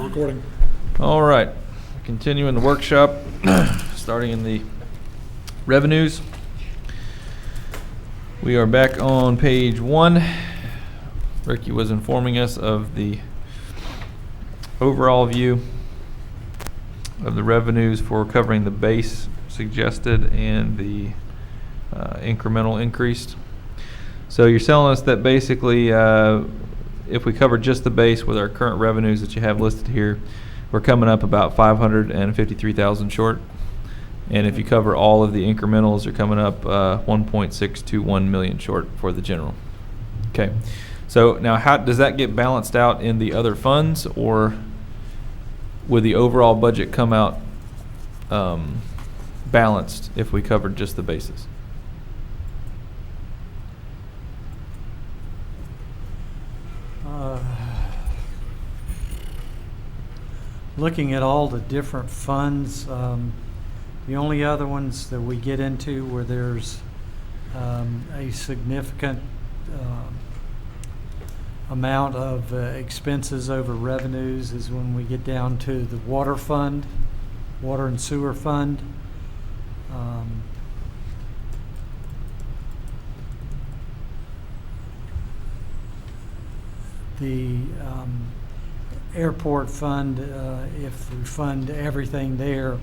recording. All right, continuing the workshop, starting in the revenues. We are back on page 1. Ricky was informing us of the overall view of the revenues for covering the base suggested and the incremental increased. So you're telling us that basically if we cover just the base with our current revenues that you have listed here, we're coming up about 553,000 short. And if you cover all of the incrementals, you're coming up 1.621 million short for the general. Okay. So now how does that get balanced out in the other funds, or would the overall budget come out balanced if we covered just the bases? Looking at all the different funds, the only other ones that we get into where there's a significant amount of expenses over revenues is when we get down to the water fund, water and sewer fund. The airport fund, if we fund everything there,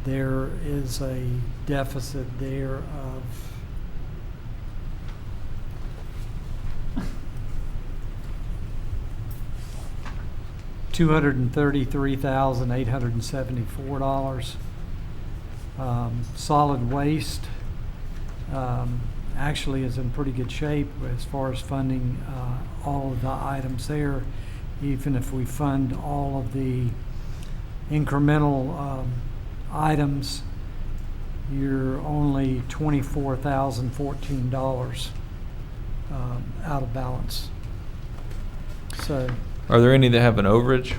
there is a deficit there of $233,874. Solid waste actually is in pretty good shape as far as funding all of the items there. Even if we fund all of the incremental items, you're only $24,014 out of balance. So, Are there any that have an overage?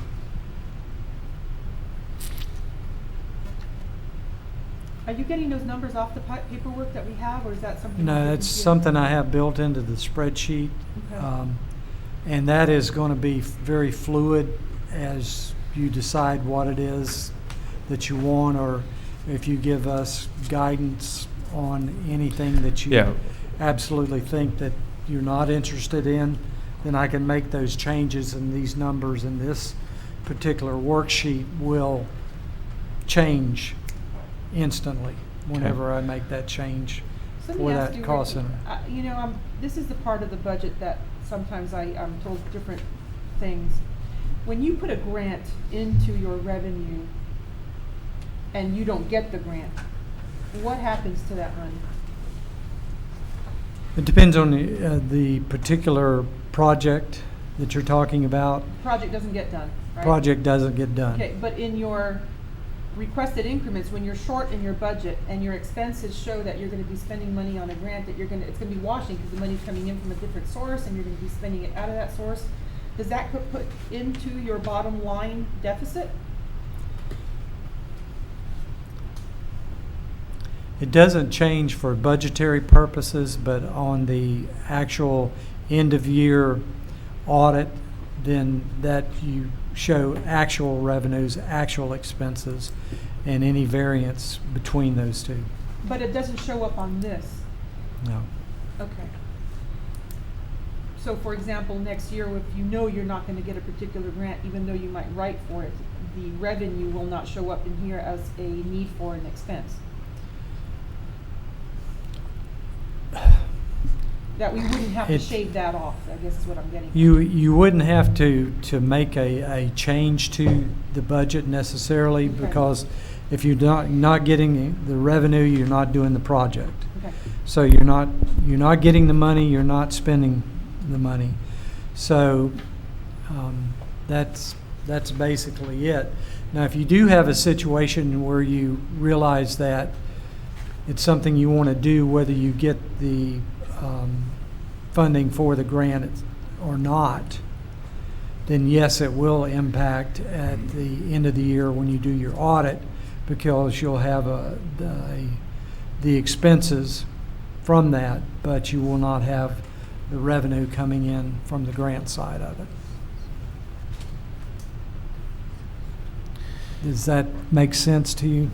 Are you getting those numbers off the paperwork that we have, or is that something? no, that's something I have built into the spreadsheet. Okay. And that is going to be very fluid as you decide what it is that you want, or if you give us guidance on anything that you Yeah. absolutely think that you're not interested in, then I can make those changes, and these numbers in this particular worksheet will change instantly whenever I make that change So let for me ask that you, cost Ricky, center. this is the part of the budget that sometimes I'm told different things. When you put a grant into your revenue and you don't get the grant, what happens to that money? It depends on the particular project that you're talking about. Project doesn't get done, right? Project doesn't get done. Okay, but in your requested increments, when you're short in your budget and your expenses show that you're going to be spending money on a grant that it's going to be washing because the money's coming in from a different source and you're going to be spending it out of that source, does that put into your bottom line deficit? It doesn't change for budgetary purposes, but on the actual end of year audit, then that you show actual revenues, actual expenses, and any variance between those two. But it doesn't show up on this. No. Okay. So for example, next year, if you know you're not going to get a particular grant, even though you might write for it, the revenue will not show up in here as a need for an expense. That we wouldn't have to shave that off, I guess is what I'm getting at. You wouldn't have to make a change to the budget necessarily, Okay. because if you're not getting the revenue, you're not doing the project. Okay. So you're not getting the money, you're not spending the money. So that's basically it. Now, if you do have a situation where you realize that it's something you want to do, whether you get the funding for the grant or not, then yes, it will impact at the end of the year when you do your audit, because you'll have the expenses from that, but you will not have the revenue coming in from the grant side of it. Does that make sense to you?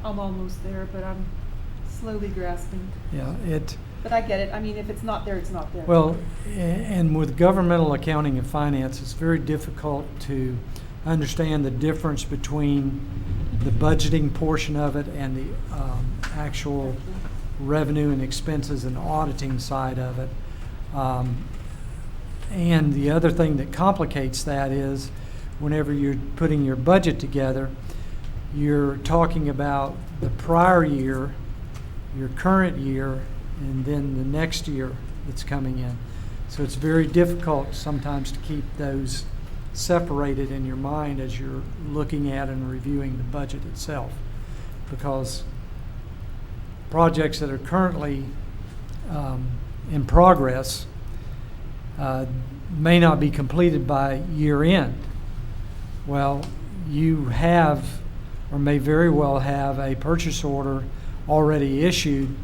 I'm almost there, but I'm slowly grasping. Yeah, But I get it. I mean, if it's not there, it's not there. well, and with governmental accounting and finance, it's very difficult to understand the difference between the budgeting portion of it and the actual revenue and expenses and auditing side of it. And the other thing that complicates that is whenever you're putting your budget together, you're talking about the prior year, your current year, and then the next year that's coming in. So it's very difficult sometimes to keep those separated in your mind as you're looking at and reviewing the budget itself, because projects that are currently in progress may not be completed by year end. Well, you have, or may very well have, a purchase order already issued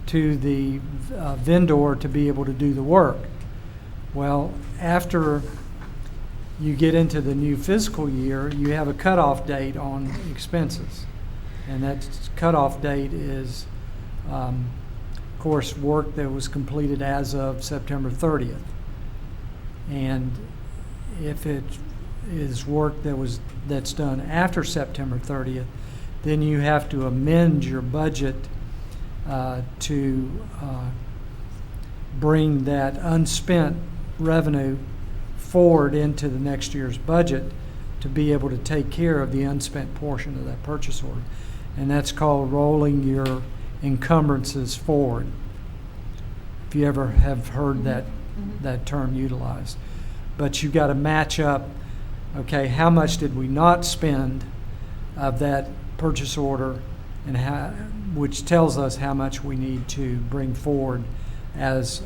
to the vendor to be able to do the work. Well, after you get into the new fiscal year, you have a cutoff date on expenses. And that cutoff date is, of course, work that was completed as of September 30th. And if it is work that's done after September 30th, then you have to amend your budget to bring that unspent revenue forward into the next year's budget to be able to take care of the unspent portion of that purchase order. And that's called rolling your encumbrances forward. If you ever have heard that term utilized. But you've got to match up, okay, how much did we not spend of that purchase order, and which tells us how much we need to bring forward as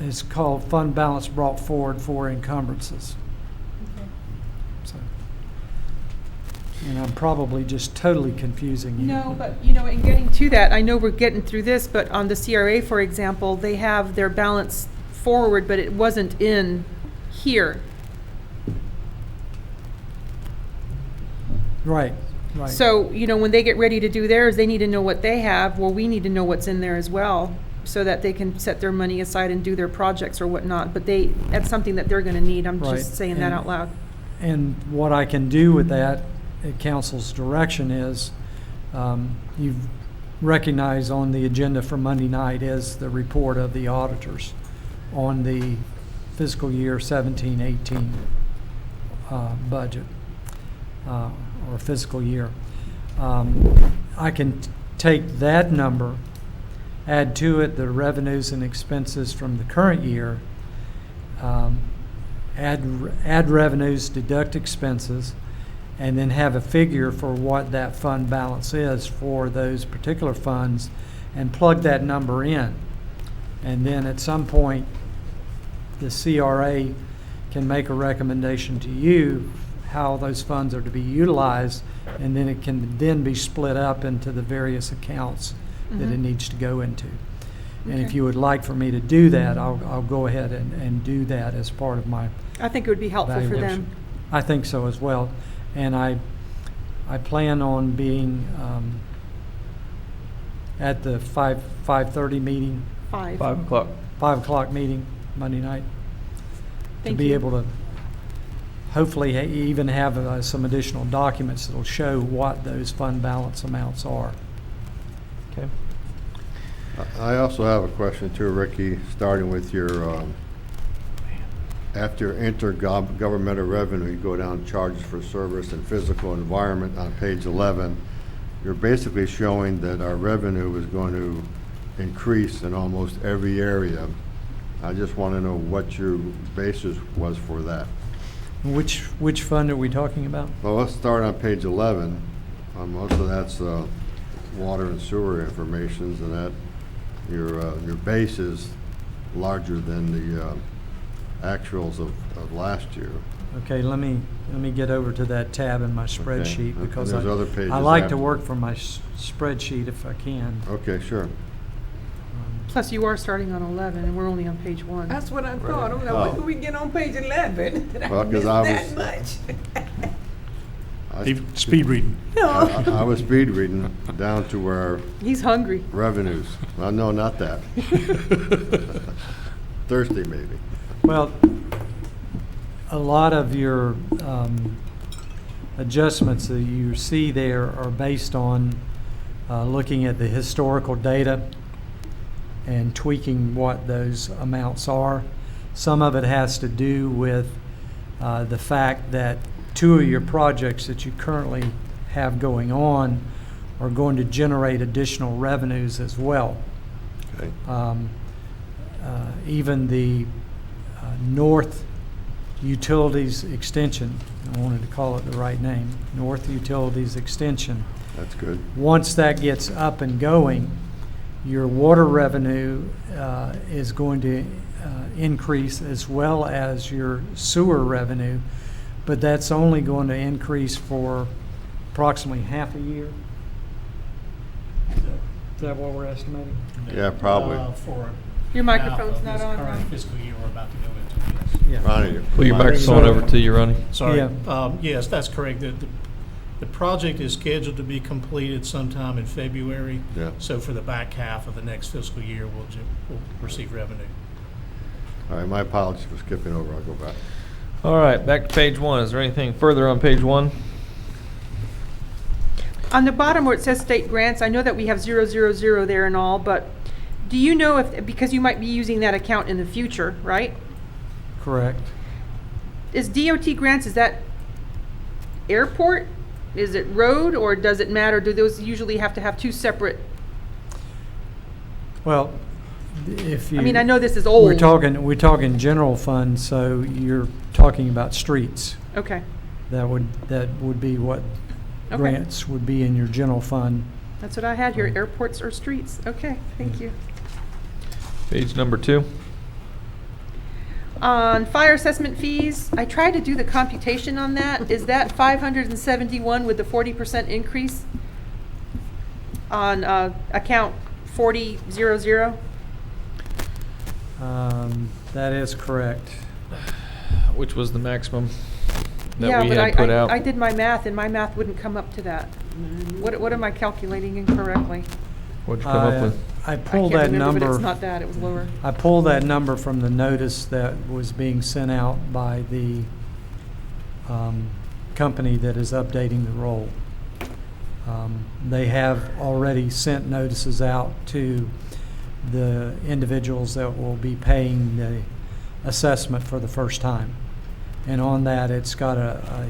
it's called fund balance brought forward for encumbrances. Okay. So, and I'm probably just totally confusing you. No, but, in getting to that, I know we're getting through this, but on the CRA, for example, they have their balance forward, but it wasn't in here. Right. So, when they get ready to do theirs, they need to know what they have. Well, we need to know what's in there as well, so that they can set their money aside and do their projects or whatnot. But that's something that they're gonna need. I'm Right. just saying that out loud. And what I can do with that, at council's direction, is you've recognized on the agenda for Monday night is the report of the auditors on the fiscal year 17-18 budget or fiscal year. I can take that number, add to it the revenues and expenses from the current year, add revenues, deduct expenses, and then have a figure for what that fund balance is for those particular funds, and plug that number in. And then at some point, the CRA can make a recommendation to you how those funds are to be utilized, and then it can then be split up into the various accounts that it needs to go into. And if Okay. you would like for me to do that, I'll go ahead and do that as part of my I think it would be helpful for them. evaluation. I think so as well. And I plan on being at the 5:30 meeting, 5. 5 o'clock. 5 o'clock meeting Monday night, to Thank be you. able to hopefully even have some additional documents that'll show what those fund balance amounts are. Okay. I also have a question too, Ricky, starting with your, after intergovernmental revenue, you go down charges for service and physical environment on page 11. You're basically showing that our revenue is going to increase in almost every area. I just want to know what your basis was for that. Which fund are we talking about? Well, let's start on page 11. Most of that's water and sewer informations, and that your base is larger than the actuals of last year. Okay, let me get over to that tab in my spreadsheet, Okay. because There's other pages I like after. to work from my spreadsheet if I can. Okay, sure. Plus, you are starting on 11, and we're only on page 1. That's what I thought. I'm like, Oh. when do we get on page 11? Did Well, I 'cause miss I that was- much? Speed reading. I was speed reading down to where He's hungry. revenues, well, no, not that. Thirsty, maybe. Well, a lot of your adjustments that you see there are based on looking at the historical data and tweaking what those amounts are. Some of it has to do with the fact that two of your projects that you currently have going on are going to generate additional revenues as well. Okay. Even the North Utilities Extension, I wanted to call it the right name, North Utilities Extension. That's good. Once that gets up and going, your water revenue is going to increase as well as your sewer revenue, but that's only going to increase for approximately half a year. Is that what we're estimating? Yeah, probably. For Your half microphone's of not this on, current Ron. fiscal year we're about to go into, yes. Yeah. Ronnie, Pull your microphone over to you, Ronnie. Sorry. Yeah. Yes, that's correct. The project is scheduled to be completed sometime in February. Yeah. So for the back half of the next fiscal year, we'll receive revenue. All right, my apologies for skipping over. I'll go back. All right, back to page 1. Is there anything further on page 1? On the bottom where it says state grants, I know that we have 000 there and all, but do you know if, because you might be using that account in the future, right? Correct. Is DOT grants, is that airport? Is it road, or does it matter? Do those usually have to have two separate? Well, if you. I mean, I know this is old. We're talking general fund, so you're talking about streets. Okay, That would be what Okay. grants would be in your general fund. that's what I had here, airports or streets. Okay, thank you. Page number 2. On fire assessment fees, I tried to do the computation on that. Is that 571 with the 40% increase on account 4000? That is correct. Which was the maximum Yeah, that we but had put out. I did my math, and my math wouldn't come up to that. What am I calculating incorrectly? What'd you come up with? I I pulled can't that remember, but number. it's not that, it was lower. I pulled that number from the notice that was being sent out by the company that is updating the roll. They have already sent notices out to the individuals that will be paying the assessment for the first time. And on that, it's got a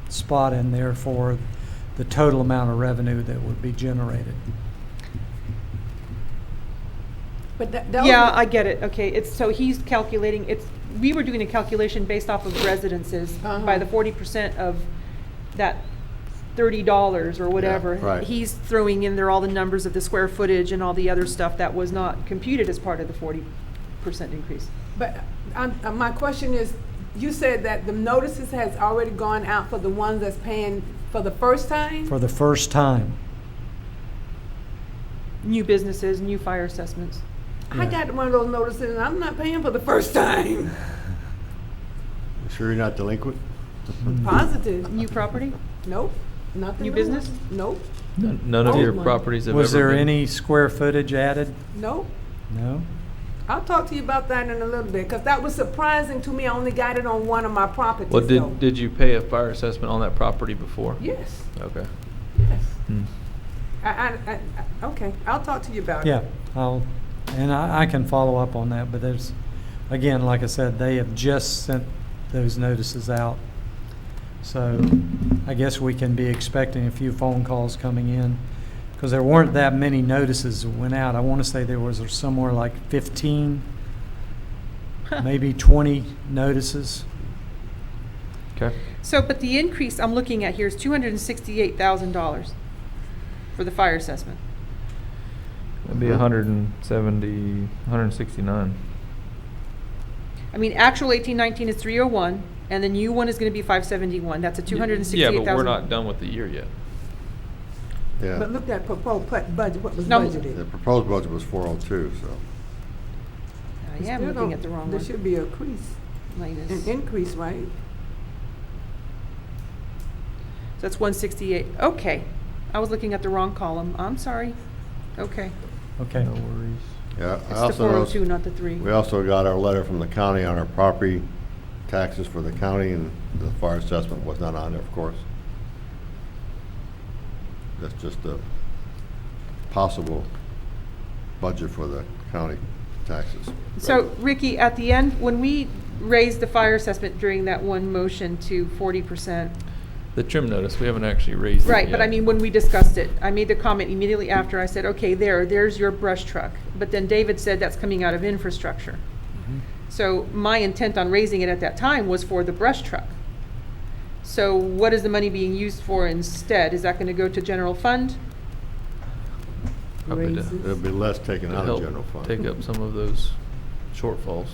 spot in there for the total amount of revenue that would be generated. But Yeah, I get it, okay, it's, so he's calculating, we were doing a calculation based off of residences by the 40% of that $30 or whatever. right. He's throwing in there all the numbers of the square footage and all the other stuff that was not computed as part of the 40% increase. But my question is, you said that the notices has already gone out for the ones that's paying for the first time? For the first time. New businesses, new fire assessments. I got one of those notices and I'm not paying for the first time. You sure you're not delinquent? Positive. New property? Nope, nothing. New new. business? Nope, None of Old your one. properties have Was ever there been- any square footage added? nope. No? I'll talk to you about that in a little bit, because that was surprising to me. I only got it on one of my properties. Well, though. did you pay a fire assessment on that property before? Yes, Okay. yes. Hmm. Okay, I'll talk to you about it. Yeah, I can follow up on that, but there's, again, like I said, they have just sent those notices out. So I guess we can be expecting a few phone calls coming in, because there weren't that many notices that went out. I want to say there was somewhere like 15, maybe 20 notices. Okay. So, but the increase I'm looking at here is $268,000 for the fire assessment. That'd be 170, 169. I mean, actual 18-19 is 301, and the new one is gonna be 571. That's a $268,000. Yeah, but we're not done with the year yet. Yeah. But look at proposed budget, what was No. The budgeted. proposed budget was 402, so. I am looking at the wrong There one. should be a increase, Minus. an increase, right? that's 168. Okay. I was looking at the wrong column. I'm sorry. Okay. Okay. No worries. Yeah, I It's the also 402, noticed, not the 3. we also got our letter from the county on our property taxes for the county, and the fire assessment was not on there, of course. That's just a possible budget for the county taxes. So, Ricky, at the end, when we raised the fire assessment during that one motion to 40%, The trim notice, we haven't actually raised it right, but yet. I mean, when we discussed it, I made the comment immediately after, I said, okay, there's your brush truck. But then David said that's coming out of infrastructure. Mm-hmm. So my intent on raising it at that time was for the brush truck. So what is the money being used for instead? Is that gonna go to general fund? Probably to Raises. There'll be less taken out of help general fund. take up some of those shortfalls.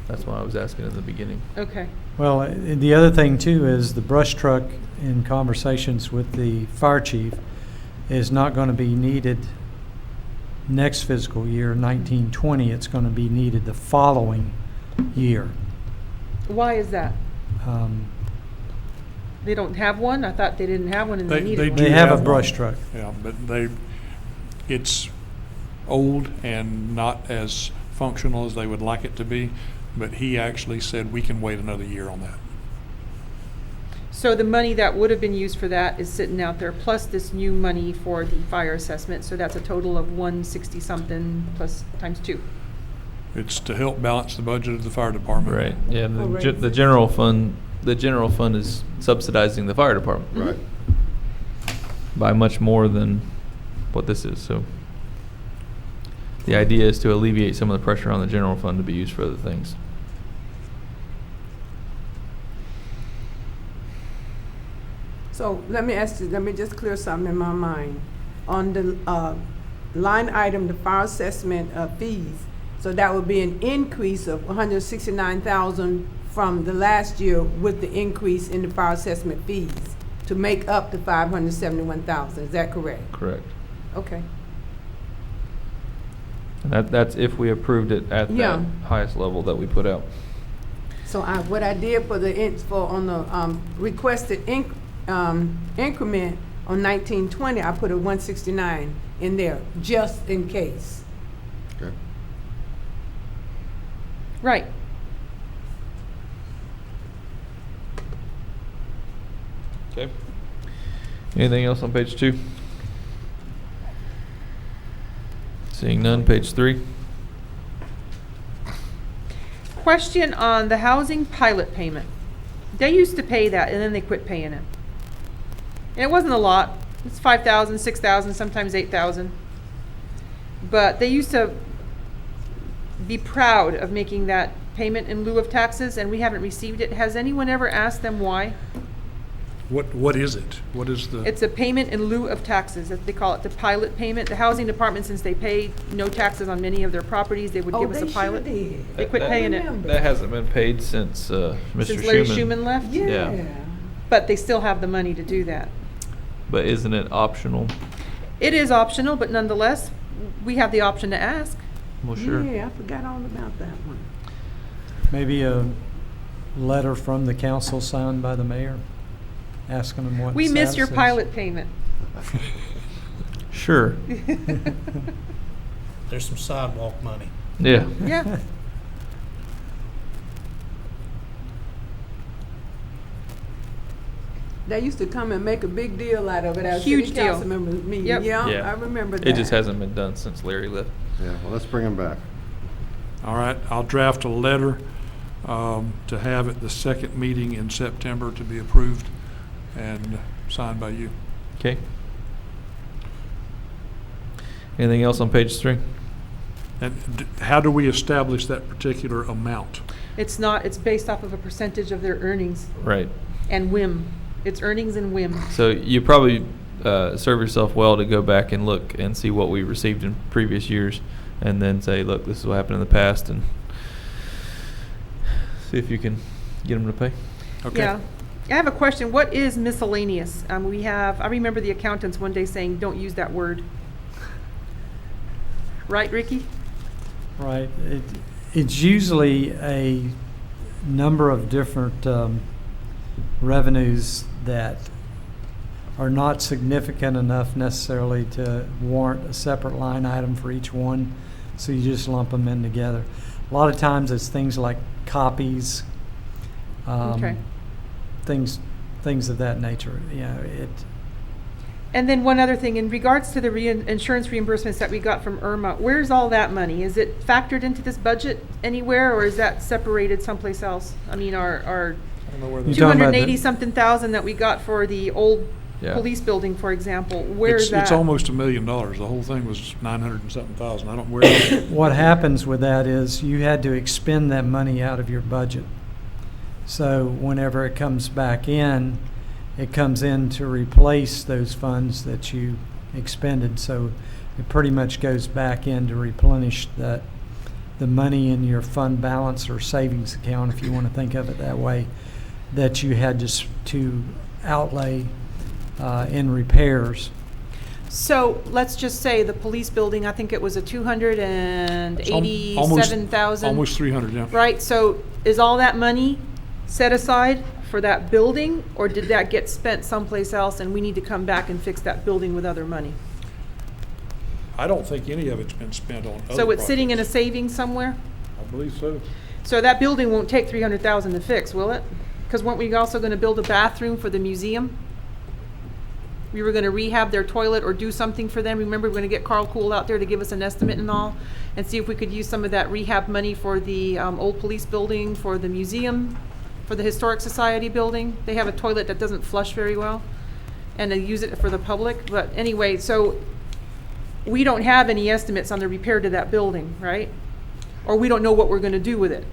That's why I was asking in the beginning. Okay, Well, the other thing too is the brush truck, in conversations with the fire chief, is not going to be needed next fiscal year, 1920. It's going to be needed the following year. why is that? Um, They don't have one? I thought they didn't have one and they They needed do They one. have a one. brush truck. Yeah, but it's old and not as functional as they would like it to be, but he actually said we can wait another year on that. So the money that would have been used for that is sitting out there, plus this new money for the fire assessment, so that's a total of 160 something plus times 2. It's to help balance the budget of the fire department. Right, yeah, and Oh, the right. general fund is subsidizing the fire department Right. by much more than what this is, so. The idea is to alleviate some of the pressure on the general fund to be used for other things. So let me ask you, let me just clear something in my mind. On the line item, the fire assessment fees, so that would be an increase of 169,000 from the last year with the increase in the fire assessment fees to make up the 571,000. Is that correct? Correct. Okay. And that's if we approved it at Yeah. that highest level that we put out. So what I did for on the requested increment on 1920, I put a 169 in there, just in case. Okay. Right. Okay. Anything else on page 2? Seeing none, page 3. Question on the housing pilot payment. They used to pay that and then they quit paying it. And it wasn't a lot. It's 5,000, 6,000, sometimes 8,000. But they used to be proud of making that payment in lieu of taxes, and we haven't received it. Has anyone ever asked them why? What is it? What is the? It's a payment in lieu of taxes, as they call it, the pilot payment. The housing department, since they pay no taxes on many of their properties, they would give us a pilot. did. They quit paying it. Remember. That hasn't been paid since Mr. Since Larry Schuman. Schuman left? Yeah. But they still have the money to do that. But isn't it optional? It is optional, but nonetheless, we have the option to ask. Well, sure. Yeah, I forgot all about that one. Maybe a letter from the council signed by the mayor, asking them what We miss your status is. pilot payment. Sure. There's some sidewalk money. Yeah. Yeah. They used to come and make a big deal out of it at a Huge city deal. council member meeting. Yep. Yeah, Yeah. I remember that. It just hasn't been done since Larry left. Yeah, well, let's bring them back. All right, I'll draft a letter to have at the second meeting in September to be approved and signed by you. Okay. Anything else on page 3? And how do we establish that particular amount? It's not, it's based off of a percentage of their earnings Right. and whim. It's earnings and whim. So you probably serve yourself well to go back and look and see what we received in previous years, and then say, look, this is what happened in the past, and see if you can get them to pay. Okay. Yeah. I have a question. What is miscellaneous? I remember the accountants one day saying, don't use that word. Right, Ricky? Right. It's usually a number of different revenues that are not significant enough necessarily to warrant a separate line item for each one, so you just lump them in together. A lot of times it's things like copies, Okay. things of that nature. You know, And then one other thing, in regards to the insurance reimbursements that we got from Irma, where's all that money? Is it factored into this budget anywhere, or is that separated someplace else? I mean, our I don't know where You the- talking about the- 280-something thousand that we got for the old Yeah. police building, for example, where's It's that? almost $1 million. The whole thing was 900 and something thousand. I don't, where, what happens with that is you had to expend that money out of your budget. So whenever it comes back in, it comes in to replace those funds that you expended. So it pretty much goes back in to replenish the money in your fund balance or savings account, if you want to think of it that way, that you had to outlay in repairs. So let's just say the police building, I think it was a almost 287,000. almost 300, yeah. Right, so is all that money set aside for that building, or did that get spent someplace else and we need to come back and fix that building with other money? I don't think any of it's been spent on other So it's sitting in a projects. savings somewhere? I believe so. So that building won't take 300,000 to fix, will it? Because weren't we also gonna build a bathroom for the museum? We were gonna rehab their toilet or do something for them. Remember, we were gonna get Carl Cool out there to give us an estimate and all, and see if we could use some of that rehab money for the old police building, for the museum, for the Historic Society building. They have a toilet that doesn't flush very well, and they use it for the public. But anyway, so we don't have any estimates on the repair to that building, right? Or we don't know what we're gonna do with it.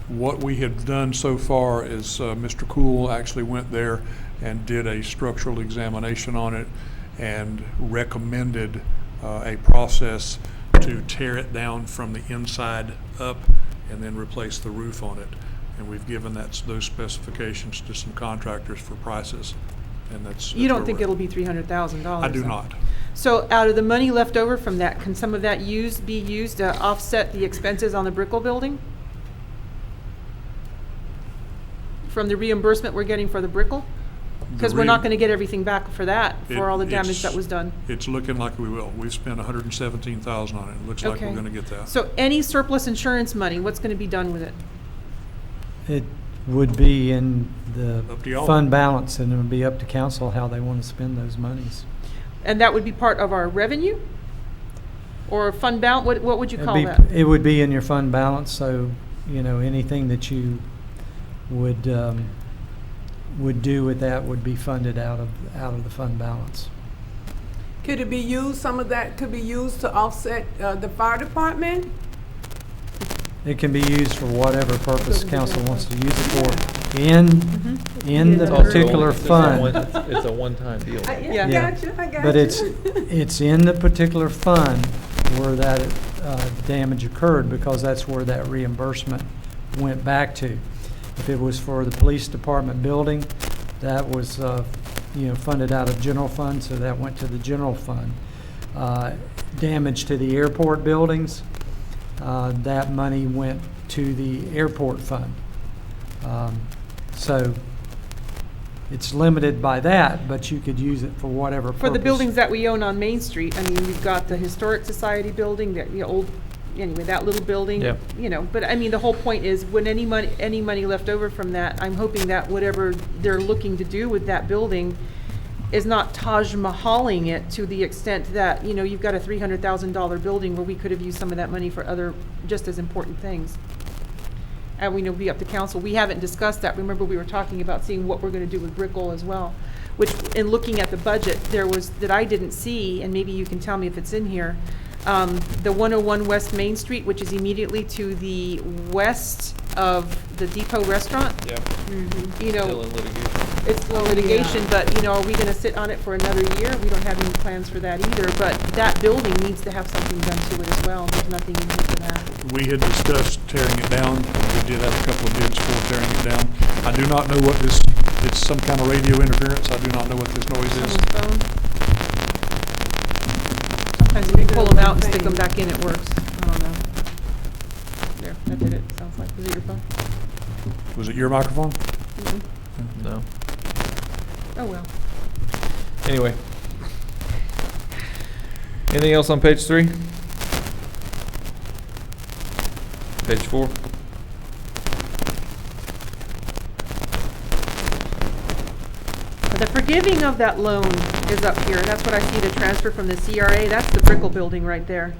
What we have done so far is Mr. Cool actually went there and did a structural examination on it and recommended a process to tear it down from the inside up and then replace the roof on it. And we've given those specifications to some contractors for prices, and that's. You don't where think we're at. it'll be $300,000? I do though? not. So out of the money left over from that, can some of that be used to offset the expenses on the Brickell building? From the reimbursement we're getting for the Brickell? Because we're not gonna get everything back for that, for all the damage that was done. It's looking like we will. We've spent 117,000 on it. It looks like we're Okay. gonna get that. So any surplus insurance money, what's gonna be done with it? It would be in the Up to y'all. fund balance, and it would be up to council how they want to spend those monies. And that would be part of our revenue? Or fund balance, what would you It'd call be- that? It would be in your fund balance, so, you know, anything that you would do with that would be funded out of the fund balance. Could it be used, some of that could be used to offset the fire department? It can be used for whatever purpose council wants to use it for in Yeah. the It's also particular fund. It's a one-time deal. Yeah. I got you, I got you. But it's in the particular fund where that damage occurred, because that's where that reimbursement went back to. If it was for the police department building, that was, funded out of general fund, so that went to the general fund. Damage to the airport buildings, that money went to the airport fund. So it's limited by that, but you could use it for whatever purpose. For the buildings that we own on Main Street, I mean, we've got the Historic Society building, the old, anyway, that little building. Yep. You know, but I mean, the whole point is, when any money left over from that, I'm hoping that whatever they're looking to do with that building is not Taj Mahaling it to the extent that, you know, you've got a $300,000 building where we could have used some of that money for other just as important things. And we know it'll be up to council. We haven't discussed that. Remember, we were talking about seeing what we're gonna do with Brickell as well. Which, in looking at the budget, there was, that I didn't see, and maybe you can tell me if it's in here, the 101 West Main Street, which is immediately to the west of the Depot Restaurant. Yep. You Still know, in litigation. it's still litigation, but, you know, are we gonna sit on it for another year? We don't have any plans for that either, but that building needs to have something done to it as well. There's nothing in here for that. We had discussed tearing it down. We did have a couple of bids for tearing it down. I do not know what this, it's some kind of radio interference. I do not know what this noise is. Someone's phone. Sometimes if you pull them out and stick them back in, it works. I don't know. There, that did it, sounds like. Was it your phone? Was it your microphone? Mhm. No. Oh, well. Anyway. Anything else on page 3? Page 4? The forgiving of that loan is up here. That's what I see, the transfer from the CRA. That's the Brickell building right there.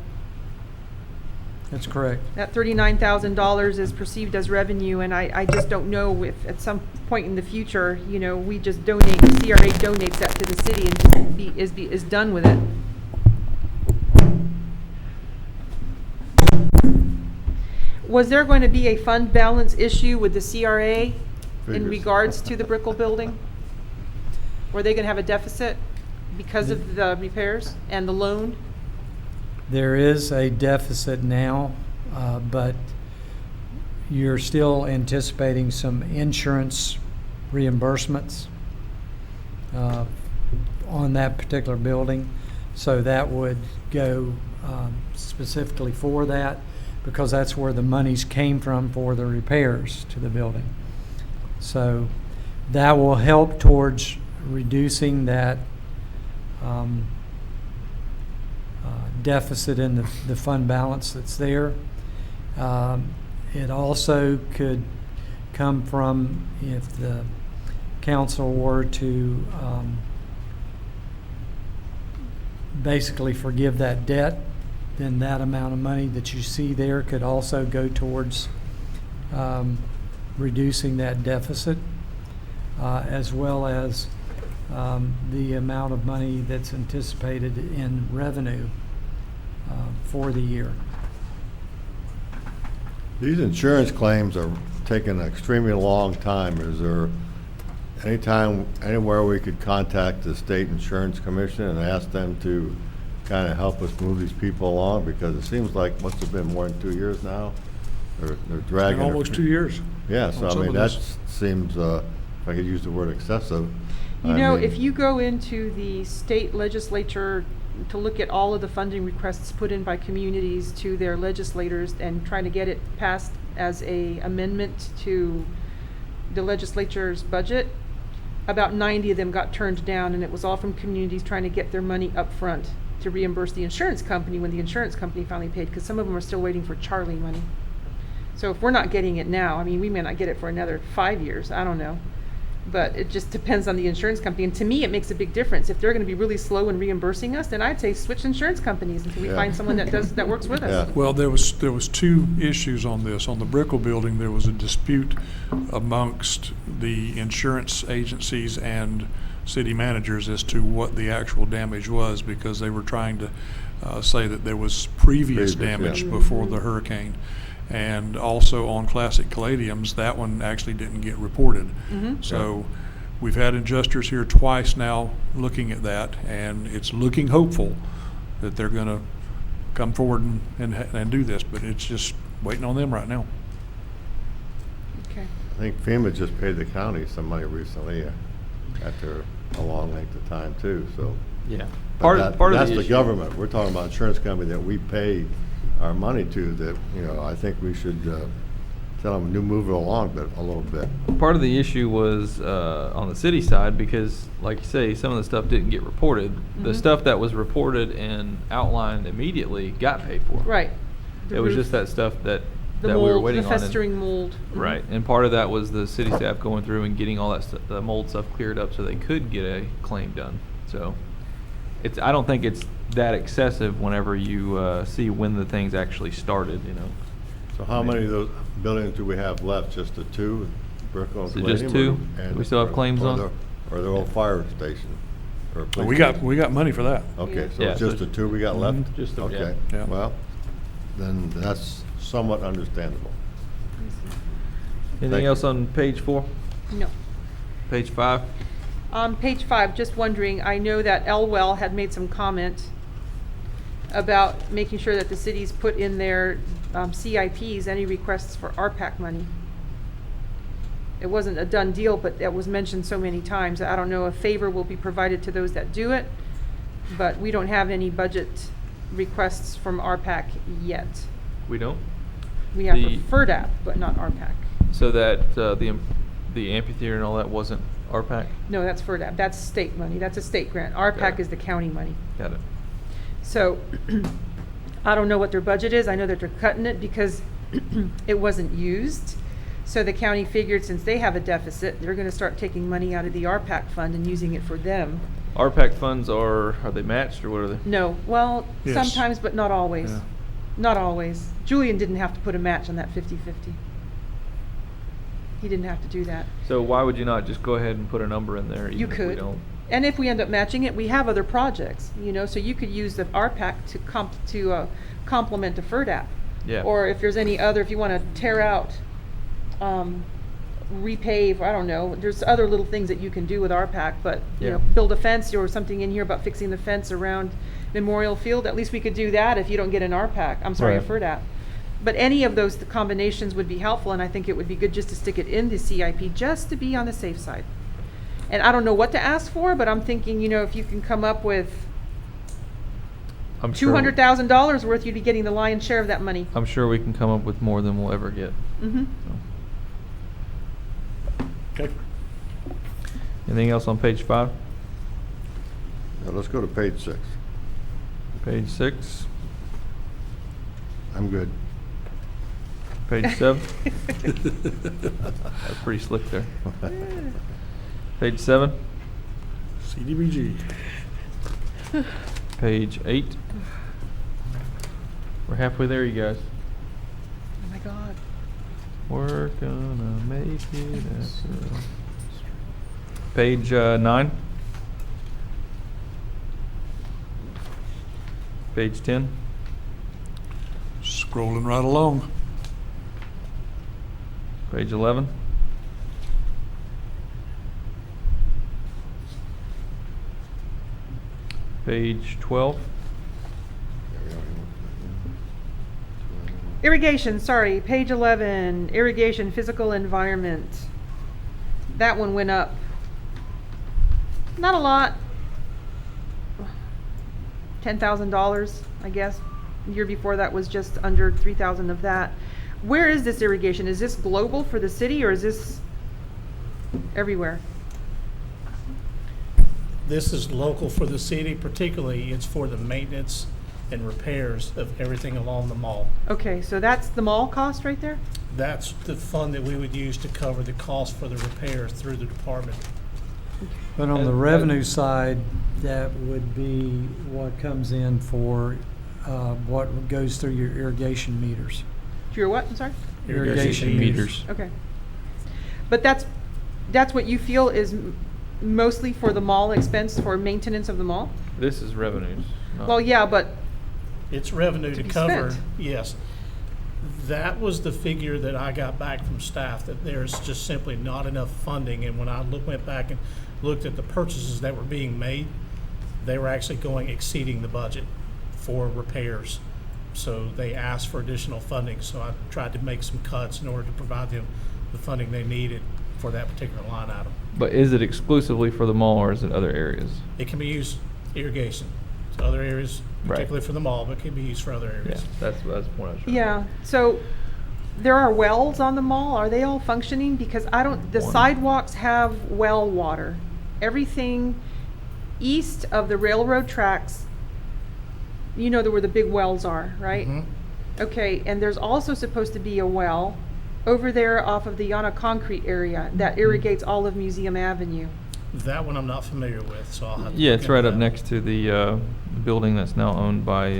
That's correct. That $39,000 is perceived as revenue, and I just don't know if at some point in the future, you know, we just donate, CRA donates that to the city and just is done with it. Was there going to be a fund balance issue with the CRA in Figures. regards to the Brickell building? Were they going to have a deficit because of the repairs and the loan? There is a deficit now, but you're still anticipating some insurance reimbursements on that particular building. So that would go specifically for that, because that's where the monies came from for the repairs to the building. So that will help towards reducing that deficit in the fund balance that's there. It also could come from, if the council were to basically forgive that debt, then that amount of money that you see there could also go towards reducing that deficit, as well as the amount of money that's anticipated in revenue for the year. These insurance claims are taking an extremely long time. Is there anywhere we could contact the state insurance commission and ask them to kind of help us move these people along? Because it seems like, must have been more than 2 years now. They're dragging. Been almost 2 years. Yeah, so on I some mean, of that this. seems, if I could use the word excessive. You I know, mean, if you go into the state legislature to look at all of the funding requests put in by communities to their legislators and trying to get it passed as a amendment to the legislature's budget, about 90 of them got turned down, and it was all from communities trying to get their money up front to reimburse the insurance company when the insurance company finally paid, because some of them are still waiting for Charlie money. So if we're not getting it now, I mean, we may not get it for another 5 years, I don't know. But it just depends on the insurance company. And to me, it makes a big difference. If they're going to be really slow in reimbursing us, then I'd say switch insurance companies until we Yeah. find someone that works with us. Yeah. Well, there was 2 issues on this. On the Brickell building, there was a dispute amongst the insurance agencies and city managers as to what the actual damage was, because they were trying to say that there was previous Previous, yeah. damage before the hurricane. And also on Classic Caladiums, that one actually didn't get reported. Mhm. So we've had adjusters here twice now looking at that, and it's looking hopeful that they're going to come forward and do this, but it's just waiting on them right now. Okay. I think FEMA just paid the county some money recently after a long length of time too, so. Yeah. But Part of that's the the issue. government. We're talking about insurance company that we pay our money to, that, you know, I think we should tell them to move it along a little bit. Part of the issue was on the city side, because, like you say, some of the stuff didn't get reported. The Mhm. stuff that was reported and outlined immediately got paid for. Right. The It was roof, just that stuff that the we were mold, waiting the on. and- festering mold. Mhm. Right, and part of that was the city staff going through and getting all that stuff, the mold stuff cleared up so they could get a claim done. So I don't think it's that excessive whenever you see when the things actually started, you know. So how many of those buildings do we have left? Just the 2, Brickell and Is it just Palladium, 2 and- we still have claims or on? Or the old fire station? Or police We got station? money for that. Okay, so Yeah, it's just so- the 2 we got left? Mhm, just the- yeah. Okay, Yeah. well, then that's somewhat understandable. Anything Thank else you. on page 4? No. Page 5? On page 5, just wondering, I know that Elwell had made some comment about making sure that the cities put in their CIPs any requests for RPAC money. It wasn't a done deal, but that was mentioned so many times. I don't know if favor will be provided to those that do it, but we don't have any budget requests from RPAC yet. We don't? We have The- for FERDAP, but not RPAC. So that the amphitheater and all that wasn't RPAC? No, that's FERDAP, that's state money, that's a state grant. RPAC Got it. is the county money. Got it. So, I don't know what their budget is, I know that they're cutting it because it wasn't used. So the county figured since they have a deficit, they're gonna start taking money out of the RPAC fund and using it for them. RPAC funds are they matched or what are they? No, well, Yes. sometimes, but not always. Yeah. Not always. Julian didn't have to put a match on that 50-50. He didn't have to do that. So why would you not just go ahead and put a number in there? You even if we could. don't? And if we end up matching it, we have other projects, you know, so you could use the RPAC to complement the FERDAP. Yeah. Or if there's any other, if you want to tear out, repave, I don't know, there's other little things that you can do with RPAC, but, you know, Yeah. build a fence or something in here about fixing the fence around Memorial Field, at least we could do that if you don't get an RPAC, I'm sorry, a Right. FERDAP. But any of those the combinations would be helpful, and I think it would be good just to stick it in the CIP, just to be on the safe side. And I don't know what to ask for, but I'm thinking, you know, if you can come up with I'm sure. $200,000 worth, you'd be getting the lion's share of that money. I'm sure we can come up with more than we'll ever get. Mm-hmm. Okay. Anything else on page 5? Now, let's go to page 6. Page 6? I'm good. Page 7? That's pretty slick there. Page 7? CDBG. Page 8? We're halfway there, you guys. Oh my God. We're gonna make it after. Page 9? Page 10? Scrolling right along. Page 11? Page 12? Irrigation, sorry, page 11, irrigation, physical environment. That one went up. Not a lot. $10,000, I guess. The year before that was just under 3,000 of that. Where is this irrigation? Is this global for the city or is this everywhere? This is local for the city, particularly it's for the maintenance and repairs of everything along the mall. Okay, so that's the mall cost right there? That's the fund that we would use to cover the cost for the repairs through the department. But on the revenue side, that would be what comes in for what goes through your irrigation meters. Your what, I'm sorry? Irrigation meters. Okay. But that's what you feel is mostly for the mall expense, for maintenance of the mall? This is revenues. not- Well, yeah, but It's revenue To to be cover, spent. yes. That was the figure that I got back from staff, that there's just simply not enough funding. And when I went back and looked at the purchases that were being made, they were actually exceeding the budget for repairs. So they asked for additional funding, so I tried to make some cuts in order to provide them the funding they needed for that particular line item. But is it exclusively for the mall or is it other areas? It can be used irrigation, to other areas, Right. particularly for the mall, but can be used for other Yeah, areas. that's the point I was trying. yeah, so there are wells on the mall. Are they all functioning? Because the One. sidewalks have well water. Everything east of the railroad tracks, you know where the big wells are, right? Mhm. Okay, and there's also supposed to be a well over there off of the Yana Concrete area that irrigates all of Museum Avenue. That one I'm not familiar with, so I'll have to. Yeah, look it's right into up that. next to the building that's now owned by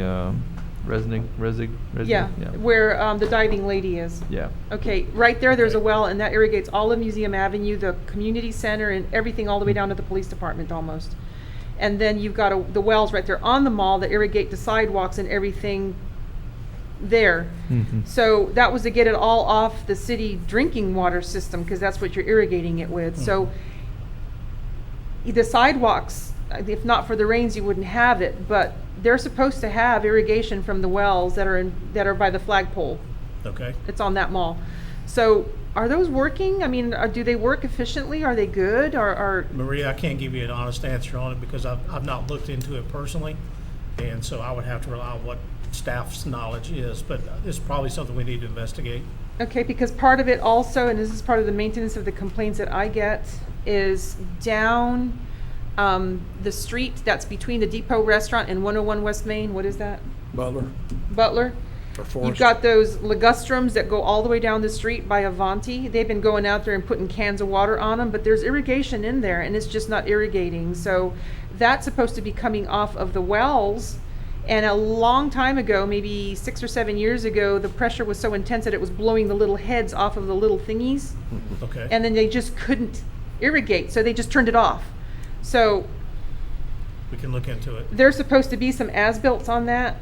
Resig. Yeah, where the diving lady is. Yeah. Okay, right there, there's a Okay. well, and that irrigates all of Museum Avenue, the community center, and everything all the way down to the police department almost. And then you've got the wells right there on the mall that irrigate the sidewalks and everything there. Mhm. So that was to get it all off the city drinking water system, because that's what you're irrigating it with. So the sidewalks, if not for the rains, you wouldn't have it, but they're supposed to have irrigation from the wells that are by the flagpole. Okay. It's on that mall. So are those working? I mean, do they work efficiently? Are they good? Or Maria, I can't give you an honest answer on it because I've not looked into it personally. And so I would have to rely on what staff's knowledge is, but it's probably something we need to investigate. Okay, because part of it also, and this is part of the maintenance of the complaints that I get, is down the street that's between the Depot Restaurant and 101 West Main. What is that? Butler Butler? or You've Forrest? got those ligustrums that go all the way down the street by Avanti. They've been going out there and putting cans of water on them, but there's irrigation in there and it's just not irrigating. So that's supposed to be coming off of the wells. And a long time ago, maybe 6 or 7 years ago, the pressure was so intense that it was blowing the little heads off of the little thingies. Okay. And then they just couldn't irrigate, so they just turned it off. So We can look into it. there's supposed to be some as-built on that,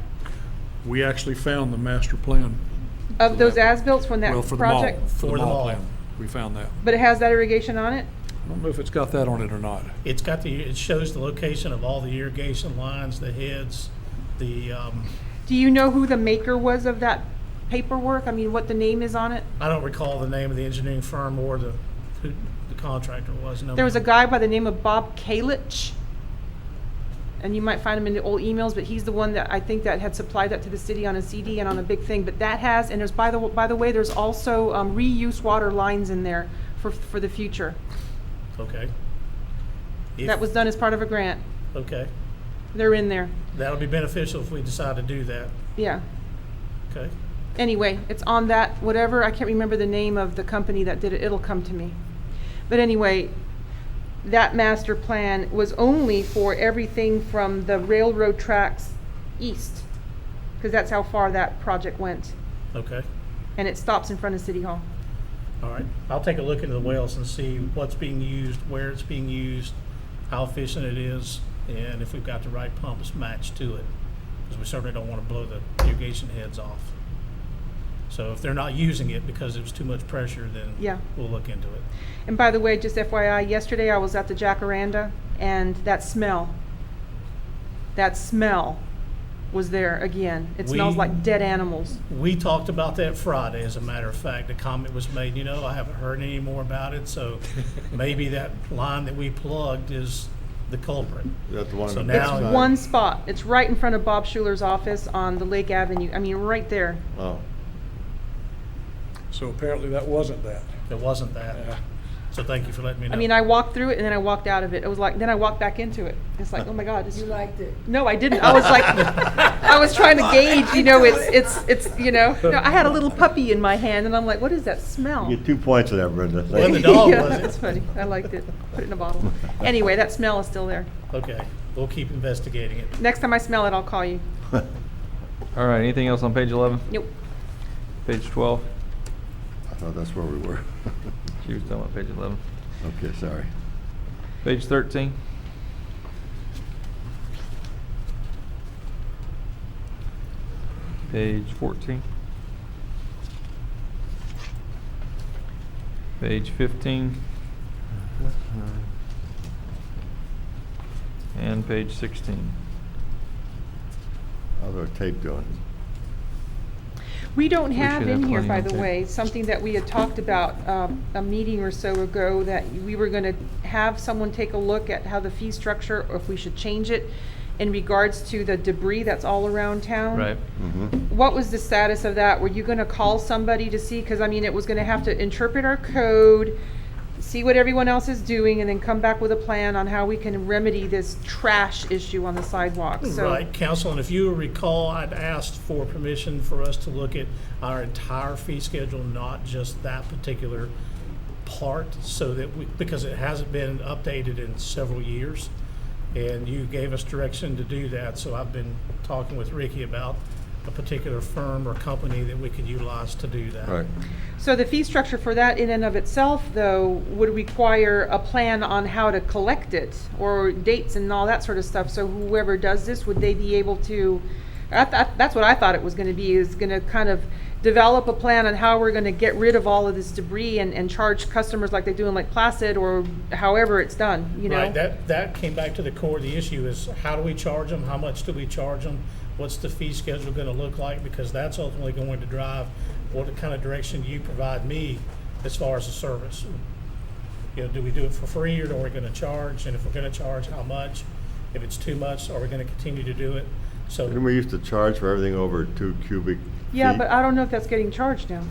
We actually found the master plan. of those as-built from that Well, for the mall, project. For the mall. plan. We found that. But it has that irrigation on it? I don't know if it's got that on it or not. It shows the location of all the irrigation lines, the heads, the, Do you know who the maker was of that paperwork? I mean, what the name is on it? I don't recall the name of the engineering firm or who the contractor was. No, There was a ma'am. guy by the name of Bob Kalich, and you might find him in the old emails, but he's the one that I think that had supplied that to the city on a CD and on a big thing. But that has, and there's, by the way, there's also reuse water lines in there for the future. Okay. That was done as part of a grant. Okay. They're in there. That'll be beneficial if we decide to do that. Yeah. Okay. Anyway, it's on that, whatever, I can't remember the name of the company that did it, it'll come to me. But anyway, that master plan was only for everything from the railroad tracks east, because that's how far that project went. Okay. And it stops in front of City Hall. All right. I'll take a look into the wells and see what's being used, where it's being used, how efficient it is, and if we've got the right pumps matched to it. Because we certainly don't want to blow the irrigation heads off. So if they're not using it because it was too much pressure, then Yeah. we'll look into it. And by the way, just FYI, yesterday I was at the Jacaranda, and that smell was there again. It smells We- like dead animals. We talked about that Friday, as a matter of fact. The comment was made, I haven't heard any more about it, so maybe that line that we plugged is the culprit. Is that the one So on the now- backside? It's one spot. It's right in front of Bob Schuler's office on the Lake Avenue. I mean, right there. Oh, So apparently that wasn't that. It wasn't that. So thank you for letting me know. I mean, I walked through it and then I walked out of it. It was like, then I walked back into it. It's like, oh my God. You liked it? No, I didn't. I was like, I was trying to gauge, no, I had a little puppy in my hand and I'm like, what is that smell? you get 2 points of that, Brenda. Well, the dog Yeah, was that's it. funny. I liked it. Put it in a bottle. Anyway, that smell is still there. Okay, we'll keep investigating it. Next time I smell it, I'll call you. All right, anything else on page 11? Nope. Page 12? I thought that's where we were. She was talking about page 11. Okay, sorry. Page 13? Page 14? Page 15? And page 16. How's our tape doing? We don't We have should in have here, plenty by on the tape. way, something that we had talked about a meeting or so ago, that we were going to have someone take a look at how the fee structure, or if we should change it in regards to the debris that's all around town. Right. Mm-hmm. What was the status of that? Were you going to call somebody to see? Because, I mean, it was going to have to interpret our code, see what everyone else is doing, and then come back with a plan on how we can remedy this trash issue on the sidewalk. So, Right, Council, and if you recall, I'd asked for permission for us to look at our entire fee schedule, not just that particular part, so that because it hasn't been updated in several years. And you gave us direction to do that, so I've been talking with Ricky about a particular firm or company that we could utilize to do that. Right. So the fee structure for that in and of itself, though, would require a plan on how to collect it, or dates and all that sort of stuff. So whoever does this, would they be able to, that's what I thought it was gonna be, is gonna kind of develop a plan on how we're gonna get rid of all of this debris and charge customers like they do in Lake Placid, or however it's done, you know? Right, that came back to the core of the issue, is how do we charge them, how much do we charge them, what's the fee schedule gonna look like, because that's ultimately going to drive what kind of direction you provide me as far as the service. Do we do it for free, or are we gonna charge, and if we're gonna charge, how much? If it's too much, are we gonna continue to do it? So, Didn't we used to charge for everything over 2 cubic feet? Yeah, but I don't know if that's getting charged now.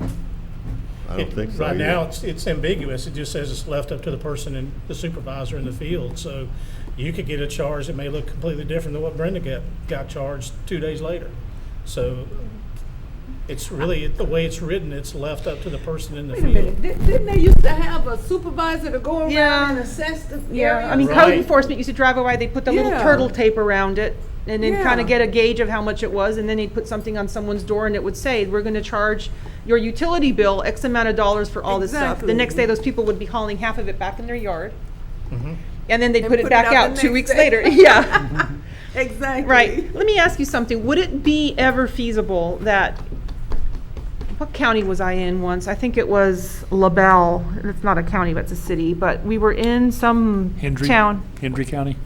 I don't think so Right either. now, it's ambiguous. It just says it's left up to the person and the supervisor in the field. So you could get a charge that may look completely different than what Brenda got charged 2 days later. So it's really, the way it's written, it's left up to the person in the Wait a minute, field. didn't they used to have a supervisor to go around Yeah. and assess the Yeah, area? I mean, code Right. enforcement used to drive away, they'd put the little Yeah. turtle tape around it, and then kind Yeah. of get a gauge of how much it was, and then they'd put something on someone's door, and it would say, we're gonna charge your utility bill X amount of dollars for all this stuff. The Exactly. next day, those people would be hauling half of it back in their yard, Mhm. and then they'd And put it back the out 2 next weeks day. later. Yeah, Exactly. right. Let me ask you something, would it be ever feasible that, what county was I in once? I think it was LaBelle, it's not a county, but it's a city, but we were in some Hendry? town. Hendry County?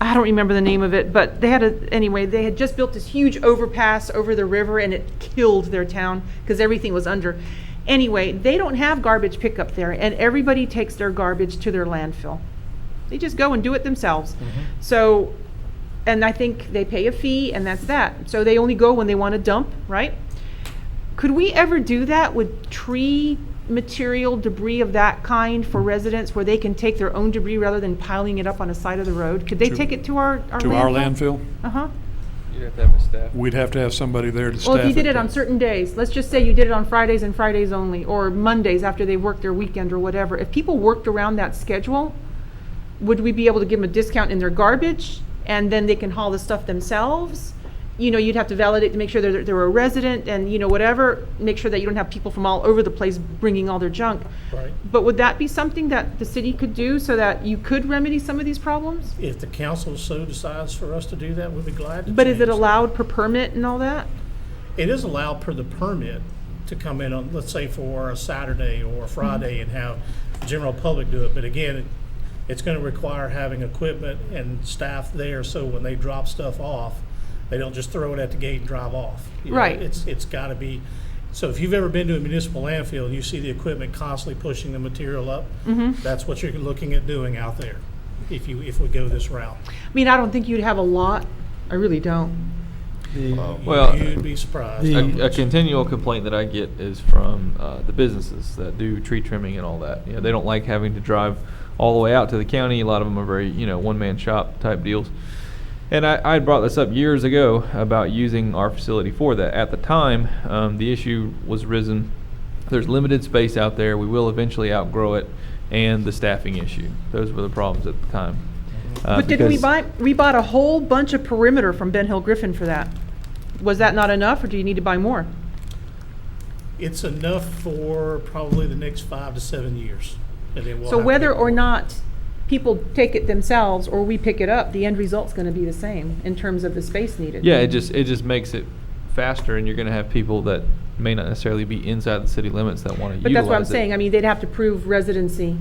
I don't remember the name of it, but they had just built this huge overpass over the river, and it killed their town because everything was under. Anyway, they don't have garbage pickup there, and everybody takes their garbage to their landfill. They just go and do it themselves. So, and I think they pay a fee, and that's that. So they only go when they want to dump, right? Could we ever do that with tree material, debris of that kind for residents, where they can take their own debris rather than piling it up on the side of the road? Could they To- take it to our landfill? To our landfill? Uh-huh. You'd have to have a staff. We'd have to have somebody there to staff it. Well, if you did it on certain days, let's just say you did it on Fridays and Fridays only, or Mondays after they worked their weekend or whatever. If people worked around that schedule, would we be able to give them a discount in their garbage, and then they can haul the stuff themselves? You know, you'd have to validate to make sure they're a resident, and, you know, whatever, make sure that you don't have people from all over the place bringing all their junk. Right. But would that be something that the city could do so that you could remedy some of these problems? If the council so decides for us to do that, we'd be glad to. But is it change. allowed per permit and all that? It is allowed per the permit to come in on, let's say, for a Saturday or a Friday and have the general public do it. But again, it's going to require having equipment and staff there, so when they drop stuff off, they don't just throw it at the gate and drive off. You know, Right. It's got to be, so if you've ever been to a municipal landfill and you see the equipment constantly pushing the material up, that's what you're looking at doing out there, if we go this route. I mean, I don't think you'd have a lot. I really don't. Well, You'd be surprised. the- A continual complaint that I get is from the businesses that do tree trimming and all that. You know, they don't like having to drive all the way out to the county. A lot of them are very, you know, one-man shop type deals. And I had brought this up years ago about using our facility for that. At the time, the issue was risen. There's limited space out there. We will eventually outgrow it, and the staffing issue. Those were the problems at the time. But didn't because- we bought a whole bunch of perimeter from Ben Hill Griffin for that. Was that not enough, or do you need to buy more? It's enough for probably the next 5 to 7 years. And then we'll So have to whether get or more. not people take it themselves or we pick it up, the end result's gonna be the same in terms of the space needed. Yeah, it just makes it faster, and you're going to have people that may not necessarily be inside the city limits that want to utilize it. But that's what I'm saying. I mean, they'd have to prove residency,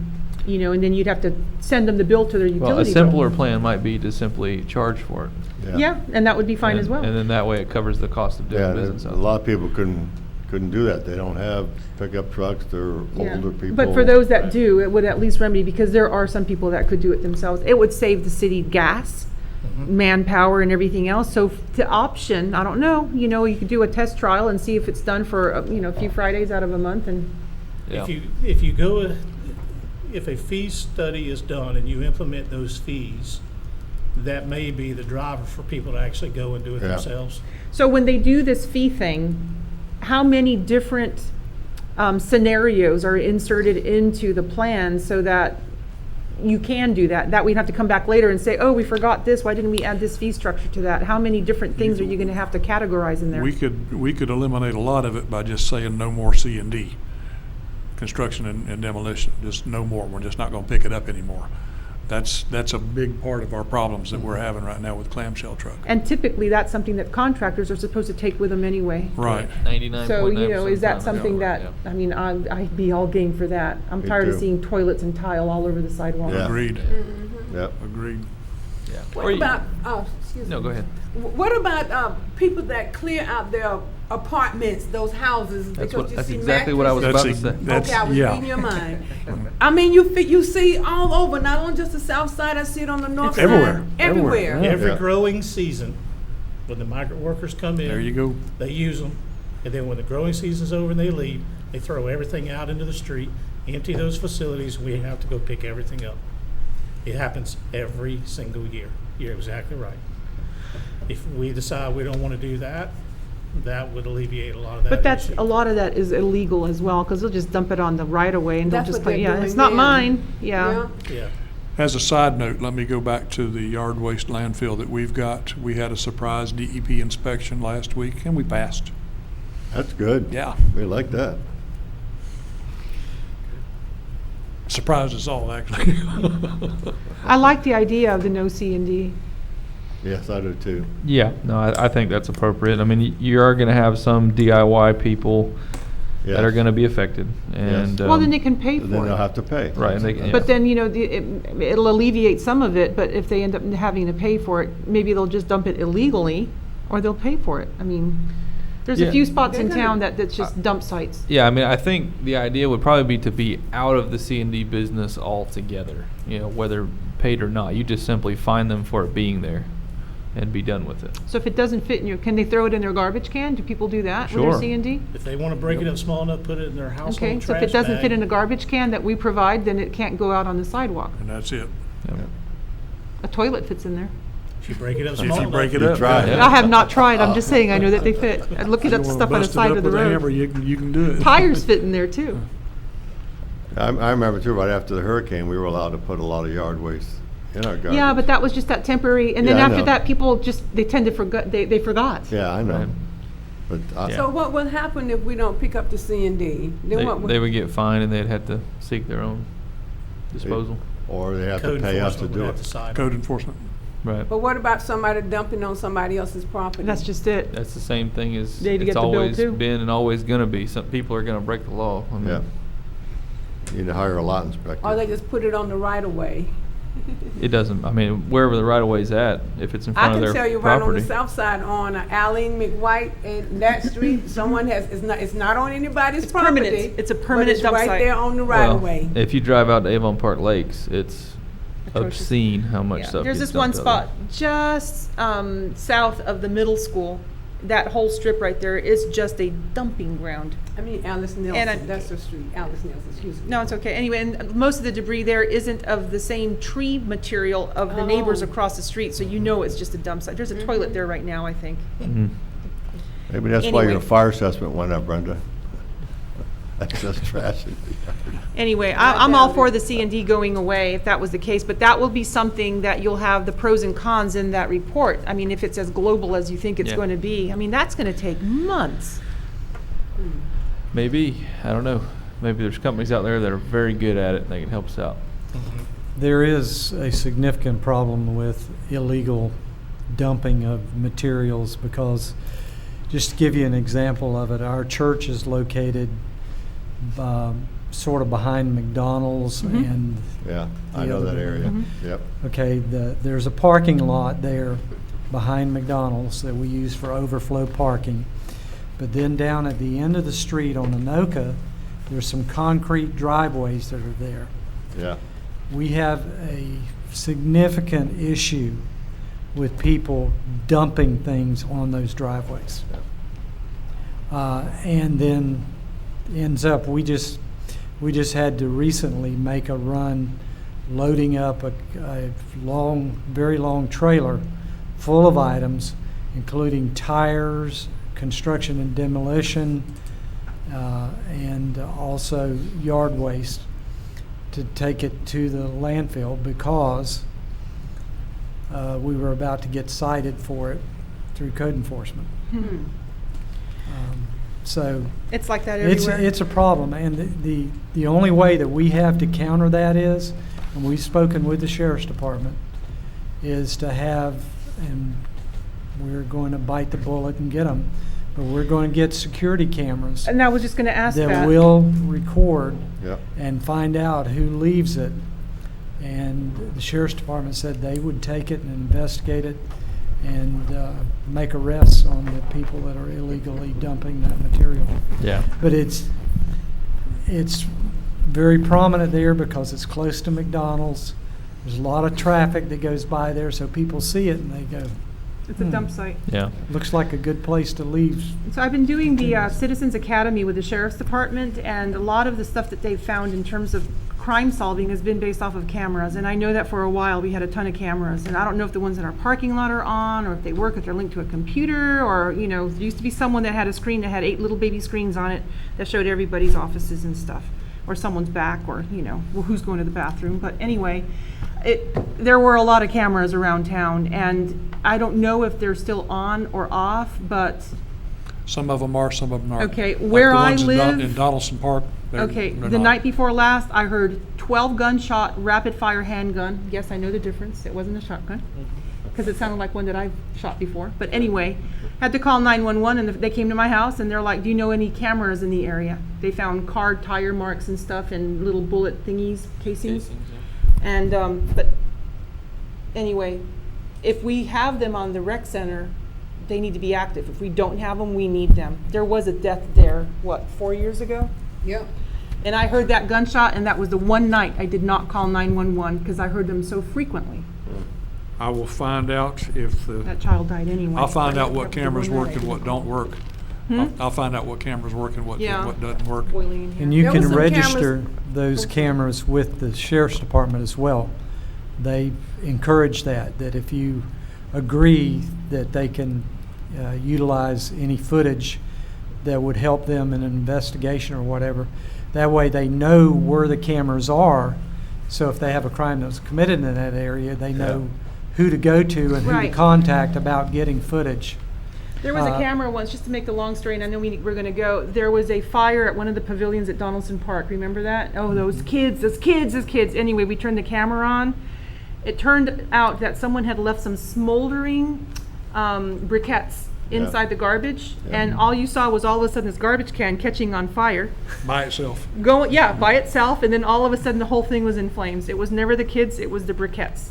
you know, and then you'd have to send them the bill to their utility bill. Well, a simpler plan might be to simply charge for it. Yeah, and that would be fine as And- well. And then that way it covers the cost of Yeah, doing business a out lot of people couldn't do that. They don't have pickup trucks, they're Yeah. older people. But for those that do, it would at least remedy, because there are some people that could do it themselves. It would save the city gas, manpower, and everything else. So to option, I don't know, you know, you could do a test trial and see if it's done for, you know, a few Fridays out of a month, and Yeah. If a fee study is done and you implement those fees, that may be the driver for people to actually go and do it Yeah. themselves. so when they do this fee thing, how many different scenarios are inserted into the plan so that you can do that? That we'd have to come back later and say, oh, we forgot this, why didn't we add this fee structure to that? How many different things are you gonna have to categorize in there? We could eliminate a lot of it by just saying no more C and D, construction and demolition, just no more. We're just not gonna pick it up anymore. That's a big part of our problems that we're having right now with clamshell truck. And typically, that's something that contractors are supposed to take with them anyway. Right. 99.9% So, you know, is that of the time, something yeah. that, I mean, I'd be all game for that. I'm Me tired of too. seeing toilets and tile all over the sidewalk. Yeah. Agreed, Yep. agreed. Yeah. Or What you- about, excuse me. No, go ahead. What about people that clear out their apartments, those houses, That's because you that's see exactly what I was mattresses? about to say. That's- Okay, I was yeah. reading your mind. I mean, you see all over, not on just the south side, I see it on the north side. everywhere, Everywhere. everywhere. Every Yeah. growing season, when the migrant workers come in. There you go. They use them, and then when the growing season's over and they leave, They throw everything out into the street, empty those facilities, we have to go pick everything up. It happens every single year. You're exactly right. If we decide we don't want to do that, that would alleviate a lot of that But that's, issue. a lot of that is illegal as well, because they'll just dump it on the right of way and they'll That's just what claim, they're yeah, it's doing not now. mine, yeah. Yeah. As a side note, let me go back to the yard waste landfill that we've got. We had a surprise DEP inspection last week, and we passed. That's good. Yeah. We like that. Surprised us all, actually. I like the idea of the no C and D. Yes, I do too. Yeah, no, I think that's appropriate. I mean, you are gonna have some DIY people that are Yes. gonna be affected, and. Well, then um, they can pay Then for they'll it. have to pay. Right, and they can- But then, you know, it'll alleviate some of it, but if they end up having to pay for it, maybe they'll just dump it illegally, or they'll pay for it. I mean, there's Yeah. a few spots in They're gonna- town that's just dump sites. Yeah, I mean, I think the idea would probably be to be out of the C and D business altogether, you know, whether paid or not. You just simply fine them for it being there and be done with it. So if it doesn't fit in your, can they throw it in their garbage can? Do people do that with Sure. their C and D? If they want to break it up small enough, put it in their household Okay, trash so if it doesn't fit bag. in a garbage can that we provide, then it can't go out on the sidewalk. And that's it. Yeah. A toilet fits in there. If you break it up If small you break it You up. try it. Yeah. I have not tried, I'm just saying, I know that they fit. I look it up stuff on the side of the road. You can do it. Tires fit in there too. I remember too, right after the hurricane, we were allowed to put a lot of yard waste in our garbage. Yeah, but that was just that temporary, and then Yeah, I after know. that, people just, they tend to forget, they forgot. Yeah, I know. Right. But I, Yeah. So what will happen if we don't pick up the C and D? Then what They would get fined and they'd have to seek their own disposal. or they have to Code pay us to enforcement do would have it. to decide. Code enforcement. Right. But what about somebody dumping on somebody else's property? That's just it. That's the same thing as They need to get it's the bill, always too. been and always gonna be. Some people are gonna break the law. I mean, Yeah. You need to hire a lot inspector. Or they just put it on the right of way? it doesn't, I mean, wherever the right of way's at, if it's in I front of can their tell you right on property. the south side on Allen McWhite and that street, someone has, it's not on anybody's It's property. permanent. It's a but permanent it's dump right site. there on the right of Well, way. if you drive out to Avon Park Lakes, it's Atrocious. obscene how much Yeah. stuff There's gets this one dumped out spot just south of the middle school. That whole strip right there is just a dumping ground. I mean Alice And Nelson, that's the street, Alice Nelson, excuse me. No, it's okay. Anyway, and most of the debris there isn't of the same tree material of the neighbors Oh. across the street, so you know it's just a dump site. There's a toilet there right now, I think. there. Mhm. Maybe that's why your Anyway. fire assessment went up, Brenda. Excess trash in the yard. Anyway, I'm all for the C and D going away if that was the case, but that will be something that you'll have the pros and cons in that report. I mean, if it's as global as you think it's Yeah. going to be, I mean, that's going to take months. Maybe, I don't know. Maybe there's companies out there that are very good at it and they can help us out. There is a significant problem with illegal dumping of materials because, just to give you an example of it, our church is located sort of behind McDonald's Mhm. and, Yeah, I The know other that way. area. Mhm. Yep. okay, there's a parking lot there behind McDonald's that we use for overflow parking. But then down at the end of the street on Anoka, there's some concrete driveways that are there. Yeah. We have a significant issue with people dumping things on those driveways. And then ends up, we just had to recently make a run loading up a very long trailer full of items, including tires, construction and demolition, and also yard waste, to take it to the landfill because we were about to get cited for it through code enforcement. So It's like that it's everywhere. a problem, and the only way that we have to counter that is, and we've spoken with the sheriff's department, is to have, and we're going to bite the bullet and get them, but we're going to get security cameras And I was just going to ask that that. will record Yep. and find out who leaves it. And the sheriff's department said they would take it and investigate it and make arrests on the people that are illegally dumping that material. Yeah. But it's very prominent there because it's close to McDonald's. There's a lot of traffic that goes by there, so people see it and they go, It's a dump site. Yeah. Looks like a good place to leave. So I've been doing the Citizens Academy with the Sheriff's Department, and a lot of the stuff that they've found in terms of crime solving has been based off of cameras. And I know that for a while we had a ton of cameras, and I don't know if the ones in our parking lot are on, or if they work, if they're linked to a computer, or, you know, there used to be someone that had a screen that had 8 little baby screens on it that showed everybody's offices and stuff, or someone's back, or, you know, who's going to the bathroom. But anyway, there were a lot of cameras around town, and I don't know if they're still on or off, but Some of them are, some of them aren't. Okay, Like where the I ones live- in Donaldson Park. okay, they're the not. night before last, I heard 12 gunshot rapid fire handgun. Yes, I know the difference. It wasn't a shotgun, because it sounded like one that I've shot before. But anyway, had to call 911, and they came to my house, and they're like, do you know any cameras in the area? They found car tire marks and stuff, and little bullet thingies, casings. And, but anyway, if we have them on the rec center, they need to be active. If we don't have them, we need them. There was a death there, what, 4 years ago? Yep. And I heard that gunshot, and that was the one night I did not call 911, because I heard them so frequently. I will find out if the, That child died anyway. I'll find out what That was the cameras one work night I and what didn't don't call. work. I'll find out what cameras work and what Yeah. doesn't work. Boiling in here. And you There was can some register cameras- those cameras with the sheriff's department as well. They encourage that if you agree that they can utilize any footage that would help them in an investigation or whatever, that way they know where the cameras are. So if they have a crime that's committed in that area, they know who to go to and who to Right. contact about getting footage. There was a Uh, camera once, just to make the long story, and I know we're gonna go, there was a fire at one of the pavilions at Donaldson Park, remember that? Oh, those kids. Anyway, we turned the camera on. It turned out that someone had left some smoldering briquettes inside the garbage, and all you saw was all of a sudden this garbage can catching on fire, By itself. going, yeah, by itself, and then all of a sudden the whole thing was in flames. It was never the kids, it was the briquettes.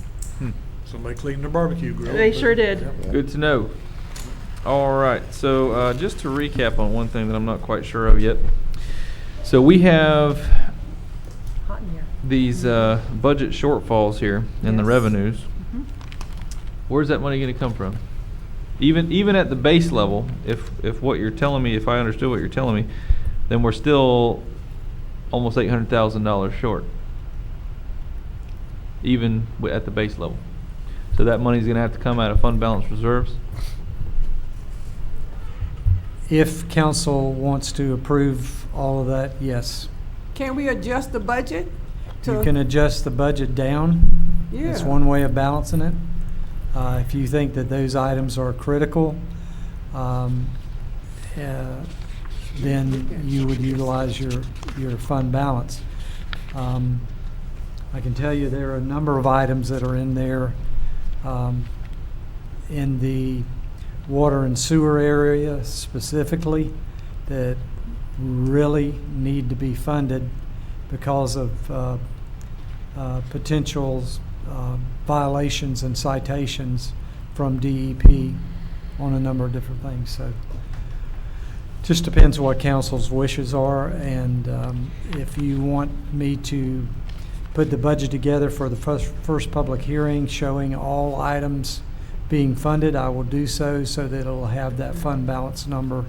Somebody cleaned their barbecue grill. They sure did. Good to know. All right, so just to recap on one thing that I'm not quite sure of yet. So we have Hot in here. these budget shortfalls here in the Yes. revenues. Where's that money going to come from? Even at the base level, if what you're telling me, if I understood what you're telling me, then we're still almost $800,000 short, even at the base level. So that money's going to have to come out of fund balance reserves. If council wants to approve all of that, yes. Can we adjust the budget? You can adjust the budget down. That's Yeah. one way of balancing it. If you think that those items are critical, then you would utilize your fund balance. I can tell you there are a number of items that are in there in the water and sewer area specifically that really need to be funded because of potential violations and citations from DEP on a number of different things. So just depends what council's wishes are, and if you want me to put the budget together for the first public hearing showing all items being funded, I will do so that it'll have that fund balance number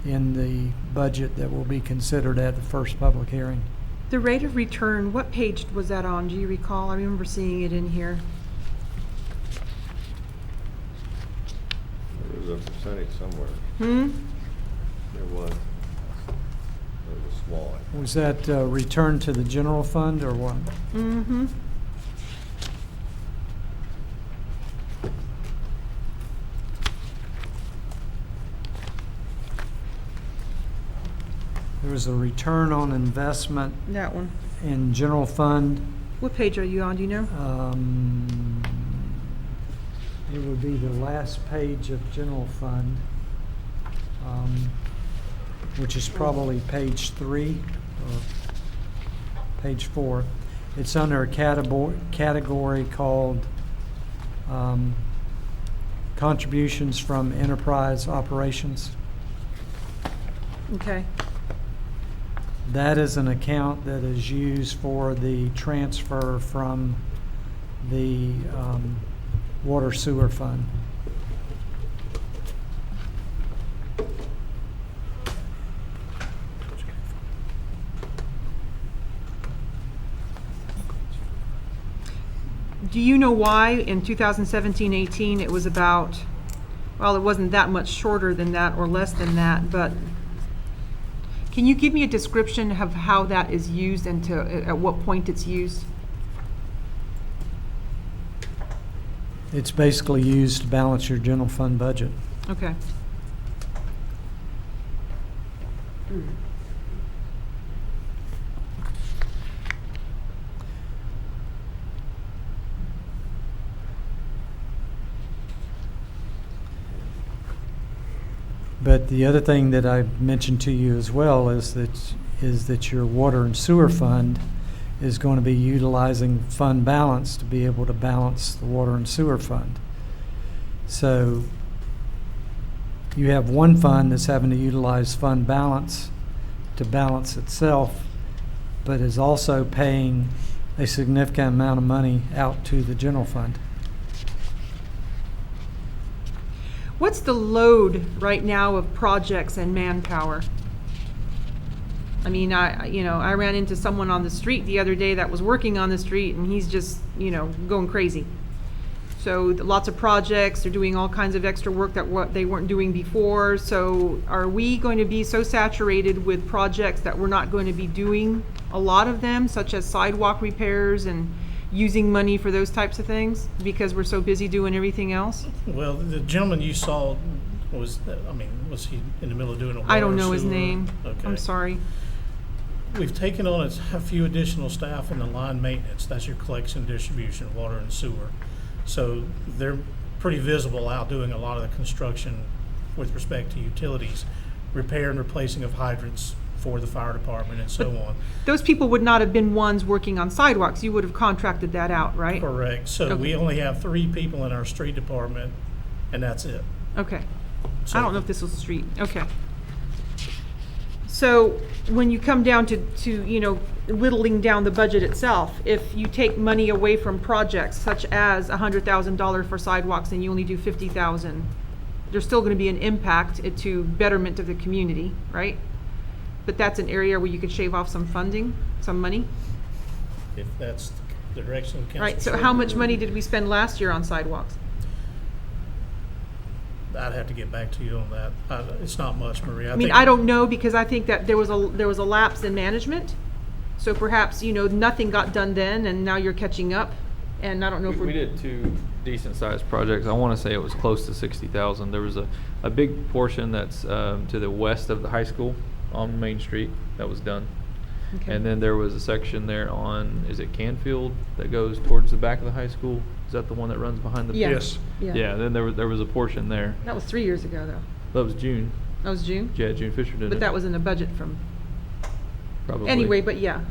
in the budget that will be considered at the first public hearing. The rate of return, what page was that on? Do you recall? I remember seeing it in here. There was a percentage somewhere. There was. It was small. Was that return to the general fund or what? Mm-hmm. There was a return on investment That one. in general fund. What page are you on, do you know? It would be the last page of general fund, which is probably page 3 or page 4. It's under a category called contributions from enterprise operations. Okay. That is an account that is used for the transfer from the water sewer fund. Do you know why in 2017-18 it was about, well, it wasn't that much shorter than that or less than that, but can you give me a description of how that is used and at what point it's used? It's basically used to balance your general fund budget. Okay. But the other thing that I mentioned to you as well is that your water and sewer fund is going to be utilizing fund balance to be able to balance the water and sewer fund. So you have one fund that's having to utilize fund balance to balance itself, but is also paying a significant amount of money out to the general fund. What's the load right now of projects and manpower? I mean, I ran into someone on the street the other day that was working on the street, and he's just, going crazy. So lots of projects, they're doing all kinds of extra work that what they weren't doing before. So are we going to be so saturated with projects that we're not going to be doing a lot of them, such as sidewalk repairs and using money for those types of things because we're so busy doing everything else? Well, the gentleman you saw was he in the middle of doing a water I don't know his sewer? name. Okay. I'm sorry. We've taken on a few additional staff in the line maintenance. That's your collection, distribution, water and sewer. So they're pretty visible out doing a lot of the construction with respect to utilities, repair and replacing of hydrants for the fire department and so on. Those people would not have been ones working on sidewalks. You would have contracted that out, right? Correct. So Okay. we only have 3 people in our street department, and that's it. Okay. So I don't know if this was a street. Okay. So when you come down to whittling down the budget itself, if you take money away from projects such as $100,000 for sidewalks and you only do 50,000, there's still going to be an impact to betterment of the community, right? But that's an area where you could shave off some funding, some money, if that's the direction of council. right? So how much money did we spend last year on sidewalks? I'd have to get back to you on that. It's not much, Maria. I mean, I don't know, because I think that there was a lapse in management. So perhaps, nothing got done then, and now you're catching up. And I don't know if We did 2 decent-sized projects. I want to say it was close to 60,000. There was a big portion that's to the west of the high school on Main Street that was done. Okay. And then there was a section there on, is it Canfield, that goes towards the back of the high school? Is that the one that runs behind the? Yeah. Yes. Yeah, then there was a portion there. That was 3 years ago, though. That was June. That was June? Yeah, June Fisher did it. But that was in the budget from, Probably. anyway, but yeah.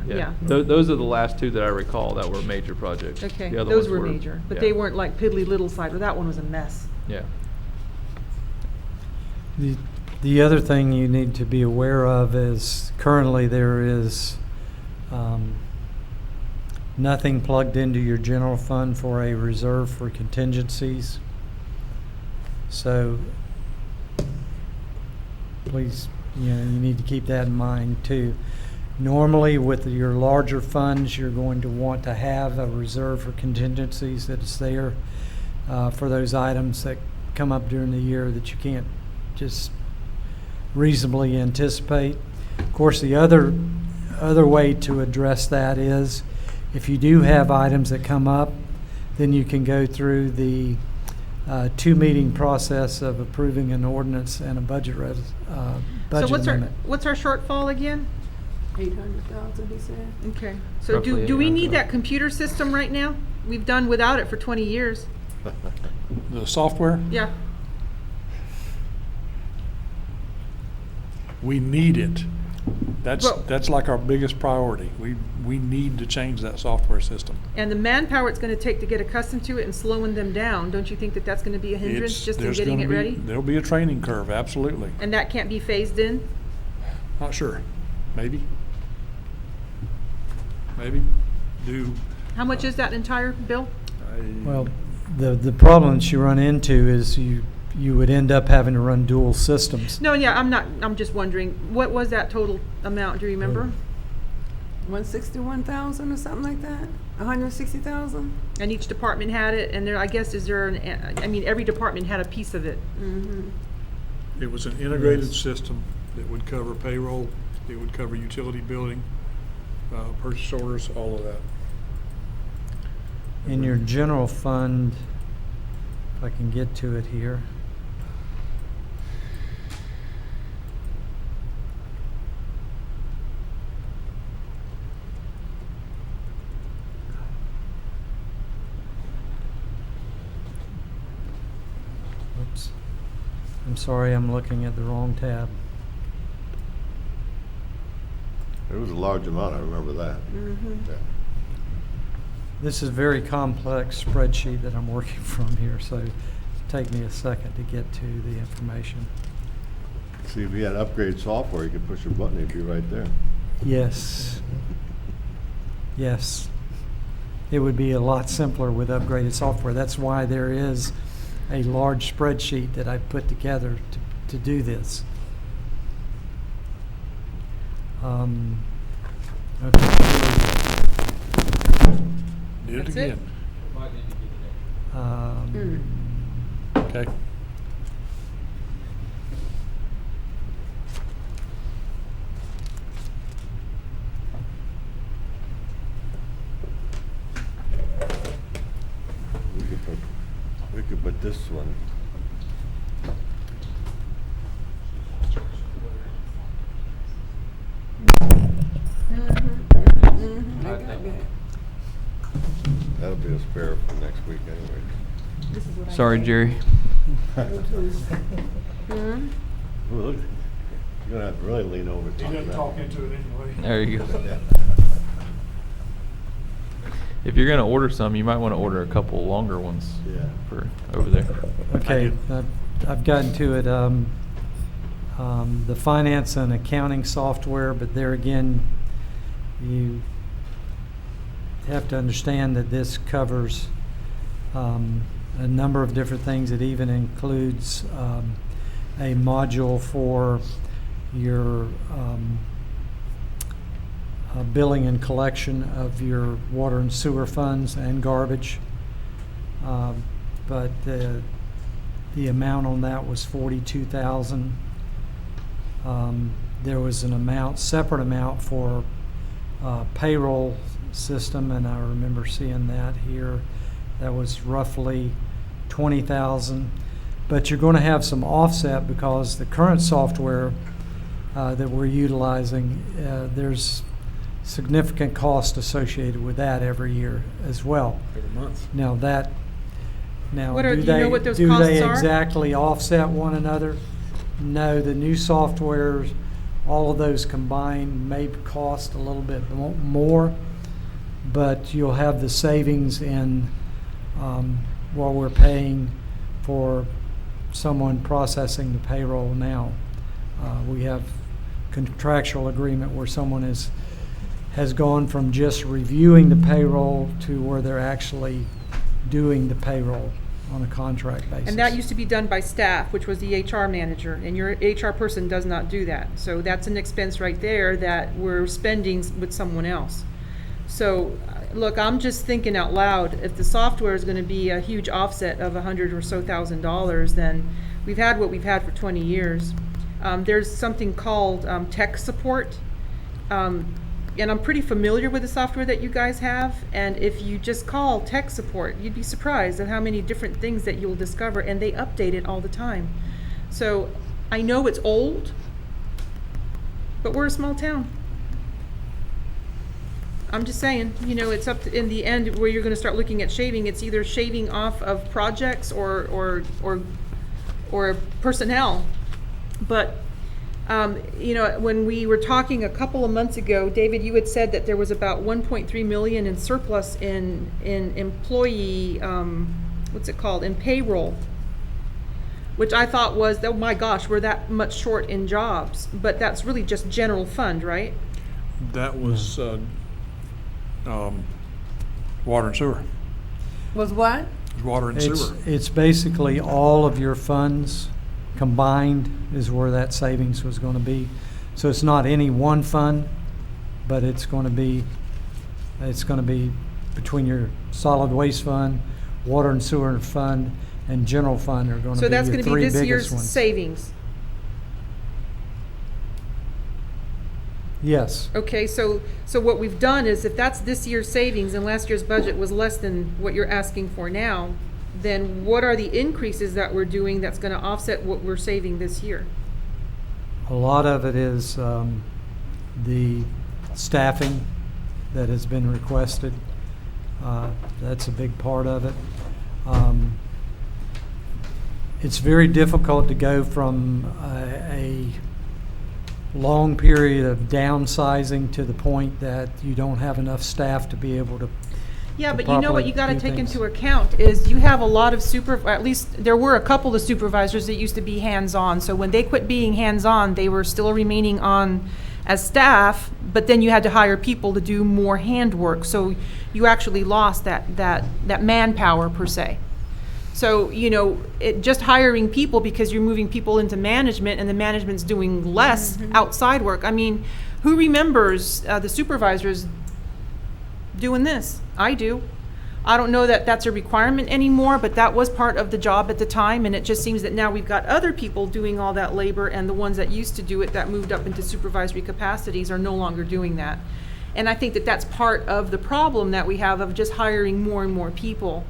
Those are the last 2 that I recall that were major projects. Okay, The other those ones were major, but yeah. they weren't like piddly little side, or that one was a mess. Yeah. The other thing you need to be aware of is currently there is nothing plugged into your general fund for a reserve for contingencies. So please, you need to keep that in mind too. Normally with your larger funds, you're going to want to have a reserve for contingencies that is there for those items that come up during the year that you can't just reasonably anticipate. Of course, the other way to address that is if you do have items that come up, then you can go through the 2-meeting process of approving an ordinance and a budget So amendment. what's our shortfall again? 800,000, he said. Okay, so Roughly do we need 800,000. that computer system right now? We've done without it for 20 years. The software, Yeah. we need it. Well- That's like our biggest priority. We need to change that software system. And the manpower it's going to take to get accustomed to it and slowing them down, don't you think that that's going to be a hindrance It's- just in there's getting gonna it be- ready? There'll be a training curve, absolutely. And that can't be phased in? Not sure. Maybe. Maybe. How much is that entire bill? Well, the problem that you run into is you would end up having to run dual systems. No, yeah, I'm just wondering, what was that total amount, do you remember? 161,000 or something like that? 160,000? And each department had it, and there, I guess, is there I mean, every department had a piece of it. Mm-hmm. It was an integrated system that would cover payroll, it would cover utility billing, purchase orders, all of that. In your general fund, if I can get to it here. Oops. I'm sorry, I'm looking at the wrong tab. It was a large amount, I remember that. Mm-hmm. Yeah. This is a very complex spreadsheet that I'm working from here, so it'll take me a second to get to the information. See, if you had upgraded software, you could push a button, it'd be right there. Yes. Yes. It would be a lot simpler with upgraded software. That's why there is a large spreadsheet that I put together to do this. Okay. Did it That's it? again. Um, Okay. We could put this one. Mm-hmm. I got that. That'll be a spare for next week anyway. This is what I Sorry, got. Jerry. Hmm? Ooh, look, you're gonna have to really lean over. to He doesn't that. talk into it anyway. There you go. Yeah. If you're gonna order some, you might wanna order a couple longer ones Yeah. for over there. Okay, I've gotten to it, the finance and accounting software, but there again, you have to understand that this covers a number of different things. It even includes a module for your billing and collection of your water and sewer funds and garbage. But the amount on that was $42,000. There was an amount, separate amount for payroll system, and I remember seeing that here. That was roughly $20,000. But you're going to have some offset because the current software that we're utilizing, there's significant cost associated with that every year as well. Every month. Now What are- do do you know they, what those do they costs are? exactly offset one another? No, the new softwares, all of those combined may cost a little bit more, but you'll have the savings in what we're paying for someone processing the payroll now. We have contractual agreement where someone has gone from just reviewing the payroll to where they're actually doing the payroll on a contract basis. And that used to be done by staff, which was the HR manager, and your HR person does not do that. So that's an expense right there that we're spending with someone else. So, look, I'm just thinking out loud, if the software is gonna be a huge offset of $100,000 or so, then we've had what we've had for 20 years. There's something called tech support. And I'm pretty familiar with the software that you guys have, and if you just call tech support, you'd be surprised at how many different things that you'll discover, and they update it all the time. So I know it's old, but we're a small town. I'm just saying, you know, it's up to, in the end, where you're gonna start looking at shaving, it's either shaving off of projects or personnel. But you know, when we were talking a couple of months ago, David, you had said that there was about 1.3 million in surplus in employee, what's it called, in payroll, which I thought was, oh my gosh, we're that much short in jobs, but that's really just general fund, right? That was water and sewer. Was what? It was water and sewer. It's basically all of your funds combined is where that savings was going to be. So it's not any one fund, but it's going to be between your solid waste fund, water and sewer fund, and general fund are gonna be So that's your gonna be three this year's biggest ones. savings. Yes, Okay, so what we've done is if that's this year's savings and last year's budget was less than what you're asking for now, then what are the increases that we're doing that's gonna offset what we're saving this year? a lot of it is the staffing that has been requested. That's a big part of it. It's very difficult to go from a long period of downsizing to the point that you don't have enough staff to be able to. Yeah, to but you know what properly you gotta do take things. into account is you have a lot of at least there were a couple of supervisors that used to be hands-on. So when they quit being hands-on, they were still remaining on as staff, but then you had to hire people to do more handwork. So you actually lost that manpower per se. So, you know, just hiring people because you're moving people into management and the management's doing less outside work. I mean, who remembers the supervisors doing this? I do. I don't know that that's a requirement anymore, but that was part of the job at the time, and it just seems that now we've got other people doing all that labor, and the ones that used to do it that moved up into supervisory capacities are no longer doing that. And I think that that's part of the problem that we have of just hiring more and more people.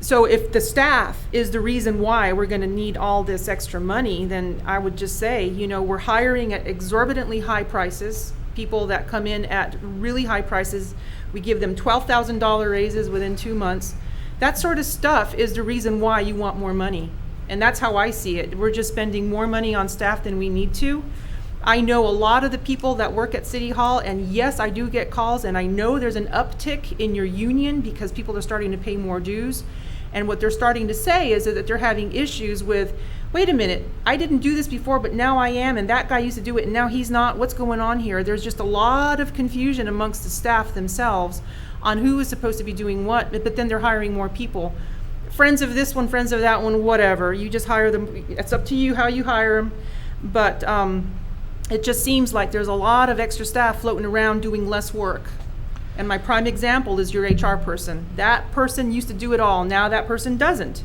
So if the staff is the reason why we're gonna need all this extra money, then I would just say, you know, we're hiring at exorbitantly high prices, people that come in at really high prices. We give them $12,000 raises within 2 months. That sort of stuff is the reason why you want more money. And that's how I see it. We're just spending more money on staff than we need to. I know a lot of the people that work at City Hall, and yes, I do get calls, and I know there's an uptick in your union because people are starting to pay more dues. And what they're starting to say is that they're having issues with, wait a minute, I didn't do this before, but now I am, and that guy used to do it, and now he's not. What's going on here? There's just a lot of confusion amongst the staff themselves on who is supposed to be doing what, but then they're hiring more people. Friends of this one, friends of that one, whatever. You just hire them. It's up to you how you hire them. But it just seems like there's a lot of extra staff floating around doing less work. And my prime example is your HR person. That person used to do it all. Now that person doesn't.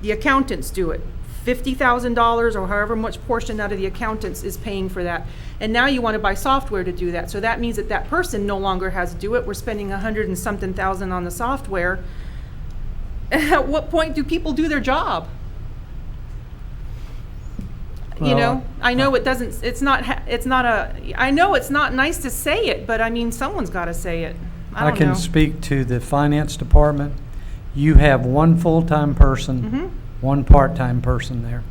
The accountants do it. $50,000 or however much portion out of the accountants is paying for that. And now you want to buy software to do that. So that means that that person no longer has to do it. We're spending $100 and something thousand on the software. At what point do people do their job? You know, I know it doesn't, I know it's not nice to say it, but I mean, someone's got to say it. I don't know. can speak to the finance department. You have one full-time person, one part-time person there.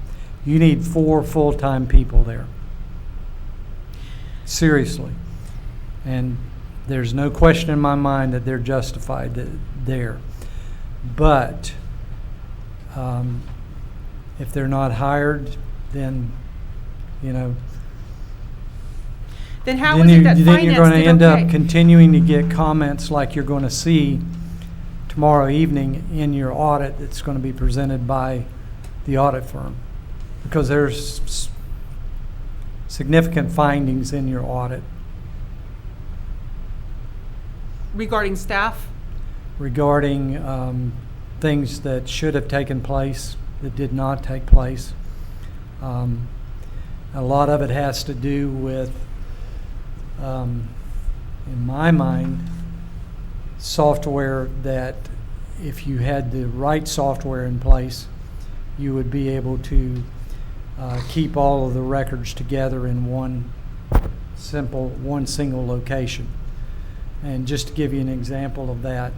You need 4 full-time people there. Seriously. And there's no question in my mind that they're justified there. But if they're not hired, then, you know, Then how is it that then finance you're going to did end okay? up continuing to get comments like you're going to see tomorrow evening in your audit that's going to be presented by the audit firm. Because there's significant findings in your audit Regarding staff? regarding things that should have taken place that did not take place. A lot of it has to do with, in my mind, software that if you had the right software in place, you would be able to keep all of the records together in one single location. And just to give you an example of that,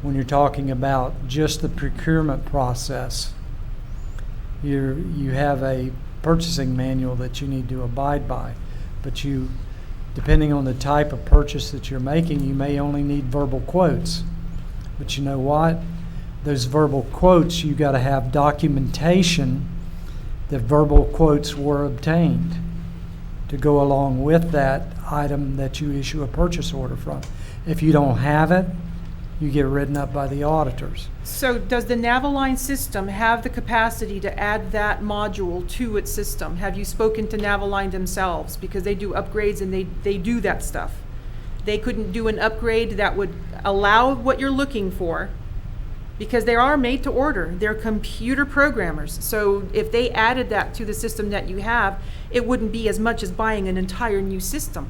when you're talking about just the procurement process, you have a purchasing manual that you need to abide by, but depending on the type of purchase that you're making, you may only need verbal quotes. But you know what? Those verbal quotes, you got to have documentation that verbal quotes were obtained to go along with that item that you issue a purchase order from. If you don't have it, you get written up by the auditors. So does the Naviline system have the capacity to add that module to its system? Have you spoken to Naviline themselves? Because they do upgrades and they do that stuff. they couldn't do an upgrade that would allow what you're looking for, because they are made to order. They're computer programmers. So if they added that to the system that you have, it wouldn't be as much as buying an entire new system.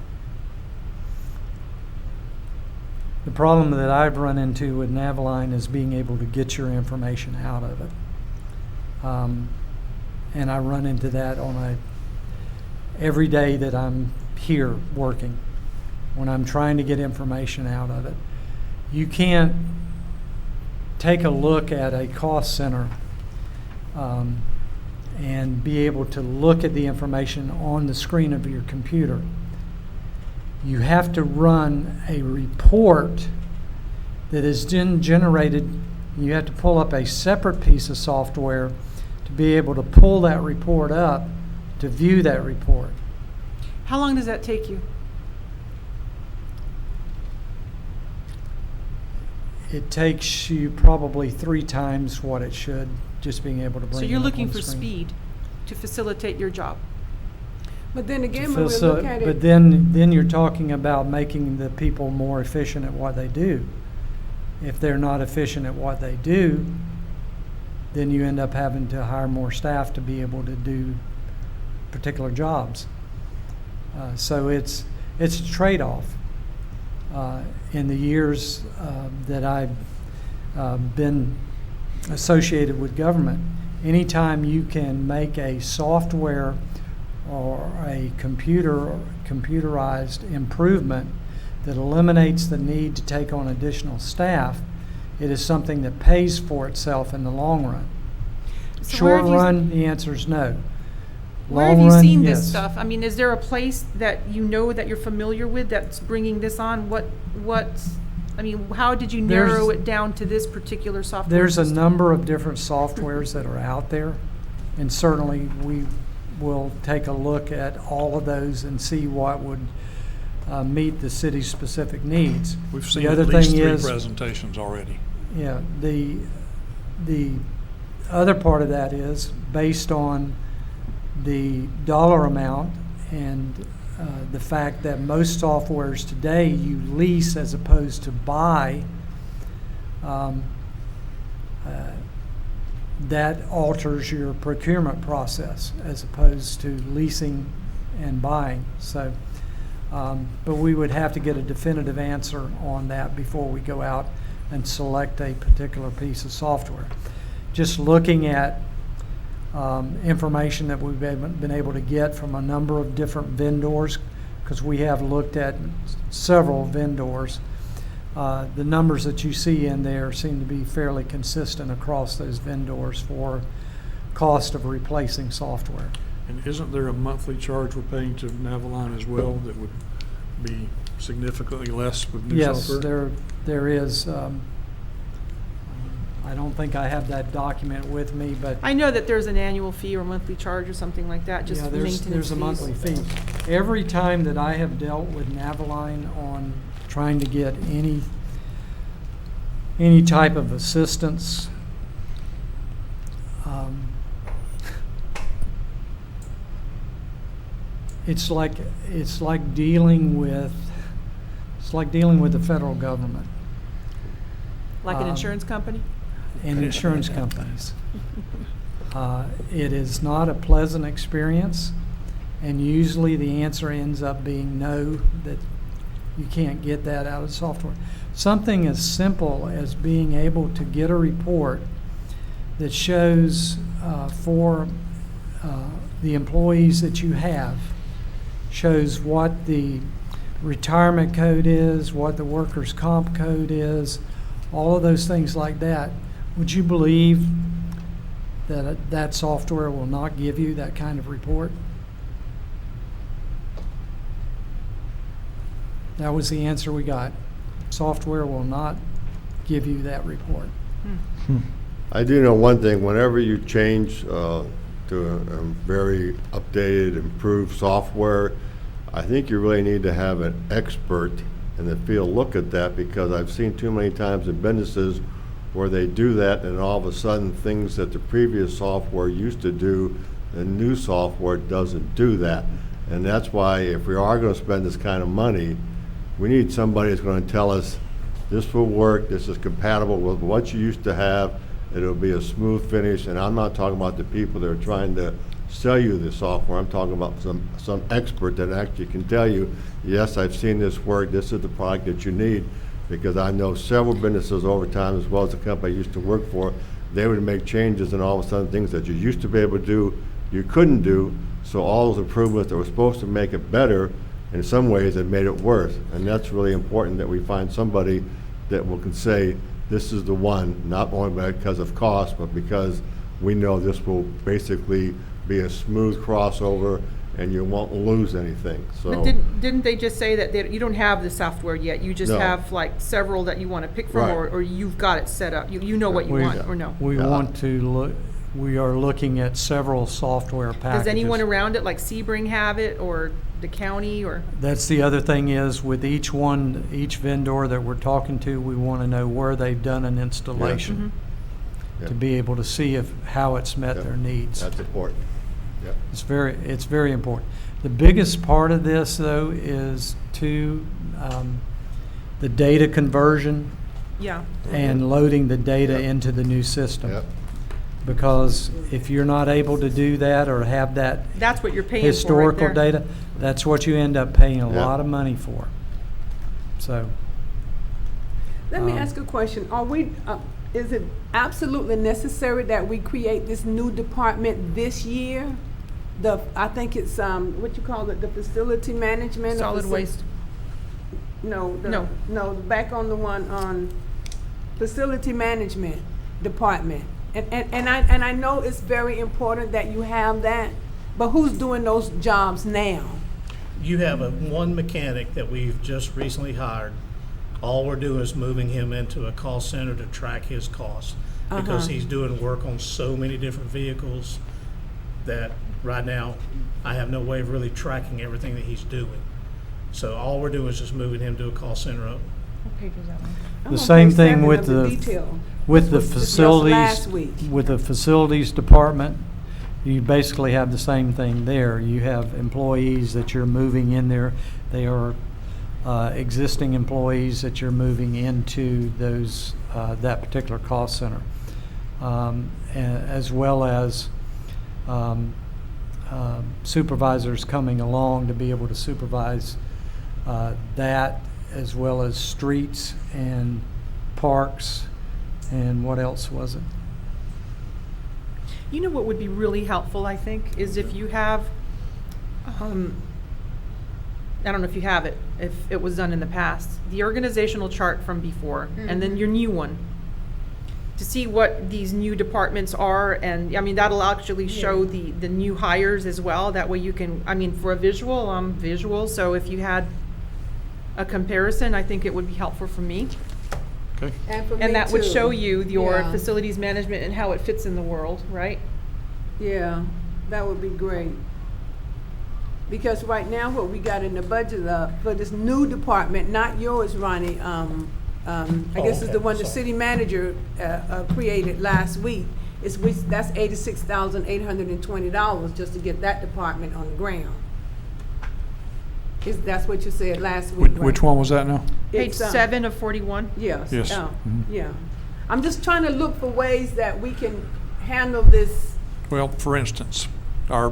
The problem that I've run into with Naviline is being able to get your information out of it. And I run into that every day that I'm here working, when I'm trying to get information out of it. You can't take a look at a cost center and be able to look at the information on the screen of your computer. You have to run a report that is then generated. You have to pull up a separate piece of software to be able to pull that report up to view that report. How long does that take you? It takes you probably 3 times what it should, just being able to bring So it you're up looking on the for screen. speed to facilitate your job. But then again, when we So- look at But it, then you're talking about making the people more efficient at what they do. If they're not efficient at what they do, then you end up having to hire more staff to be able to do particular jobs. So it's a trade-off. In the years that I've been associated with government, anytime you can make a software or a computerized improvement that eliminates the need to take on additional staff, it is something that pays for itself in the long run. So where Short have you- run, the answer is no. Where have Long you run, seen this yes. stuff? I mean, is there a place that you know that you're familiar with that's bringing this on? I mean, how did you narrow There's- it down to this particular software There's a system? number of different softwares that are out there, and certainly we will take a look at all of those and see what would meet the city's specific needs. We've The seen other at least thing 3 is- presentations already. Yeah, the other part of that is based on the dollar amount and the fact that most softwares today you lease as opposed to buy. That alters your procurement process as opposed to leasing and buying. So, but we would have to get a definitive answer on that before we go out and select a particular piece of software. Just looking at information that we've been able to get from a number of different vendors, because we have looked at several vendors. The numbers that you see in there seem to be fairly consistent across those vendors for cost of replacing software. And isn't there a monthly charge we're paying to Naviline as well that would be significantly less with new Yes, software? there is. I don't think I have that document with me, but I know that there's an annual fee or monthly charge or something like that, just yeah, for there's maintenance a fees. monthly fee. Every time that I have dealt with Naviline on trying to get any type of assistance, it's like dealing with the federal government Like an insurance company? and insurance companies. It is not a pleasant experience, and usually the answer ends up being no, that you can't get that out of software. Something as simple as being able to get a report that shows for the employees that you have, shows what the retirement code is, what the workers' comp code is, all of those things like that. Would you believe that that software will not give you that kind of report? That was the answer we got. Software will not give you that report. I do know one thing, whenever you change to a very updated, improved software, I think you really need to have an expert in the field look at that, because I've seen too many times in businesses where they do that and all of a sudden things that the previous software used to do, the new software doesn't do that. And that's why if we are going to spend this kind of money, We need somebody that's gonna tell us, this will work, this is compatible with what you used to have, it'll be a smooth finish, and I'm not talking about the people that are trying to sell you the software, I'm talking about some expert that actually can tell you, yes, I've seen this work, this is the product that you need, because I know several businesses over time, as well as the company I used to work for, they would make changes and all of a sudden things that you used to be able to do, you couldn't do, so all those improvements that were supposed to make it better, in some ways, it made it worse. And that's really important, that we find somebody that can say, this is the one, not only because of cost, but because we know this will basically be a smooth crossover and you won't lose anything, so. But didn't they just say that you don't have the software yet? You just No. have like several that you want to pick from, Right. or you've got it set up? You know what you We- want, or no? We Yeah. want to look, we are looking at several software packages. Does anyone around it, like Sebring, have it, or the county, or? That's the other thing is, with each one, each vendor that we're talking to, we want to know where they've done an installation Yeah. to be able to see how it's met Yeah. their needs. That's important. Yep. It's very important. The biggest part of this, though, is the data conversion Yeah. and loading the data Yep. into the new system. Yep. Because if you're not able to do that or have that That's what you're paying for right historical there. data, that's what you end up paying a Yeah. lot of money for. So, Let me Um, ask a question. Is it absolutely necessary that we create this new department this year? I think it's, what you call it, the facility management? or Solid waste. No, No. back on the one on facility management department. And I know it's very important that you have that, but who's doing those jobs now? You have one mechanic that we've just recently hired. All we're doing is moving him into a call center to track his costs. Because Uh-huh. he's doing work on so many different vehicles that right now, I have no way of really tracking everything that he's doing. So all we're doing is just moving him to a call center up. What page is that on? I'm the on same page thing 7 with of the, detail. with the Just facilities, last week. with the facilities department, you basically have the same thing there. You have employees that you're moving in there. They are existing employees that you're moving into that particular cost center. As well as supervisors coming along to be able to supervise that, as well as streets and parks, and what else was it? You know what would be really helpful, I think, is if you have, I don't know if you have it, if it was done in the past, the organizational chart from before, and then your new one, to see what these new departments are, and, I mean, that'll actually show the new hires as well. That way you can, I mean, for a visual, I'm visual, so if you had a comparison, I think it would be helpful for me. Okay. And for me And that would too. show you your Yeah. facilities management and how it fits in the world, right? Yeah, that would be great. Because right now, what we got in the budget for this new department, not yours, Ronnie, I guess it's the one the city manager created last week, that's $86,820 just to get that department on the ground. That's what you said last week, right? Which one was that now? Page It's, 7 of 41. Yes. Yes. Mhm. Yeah. I'm just trying to look for ways that we can handle this. Well, for instance, our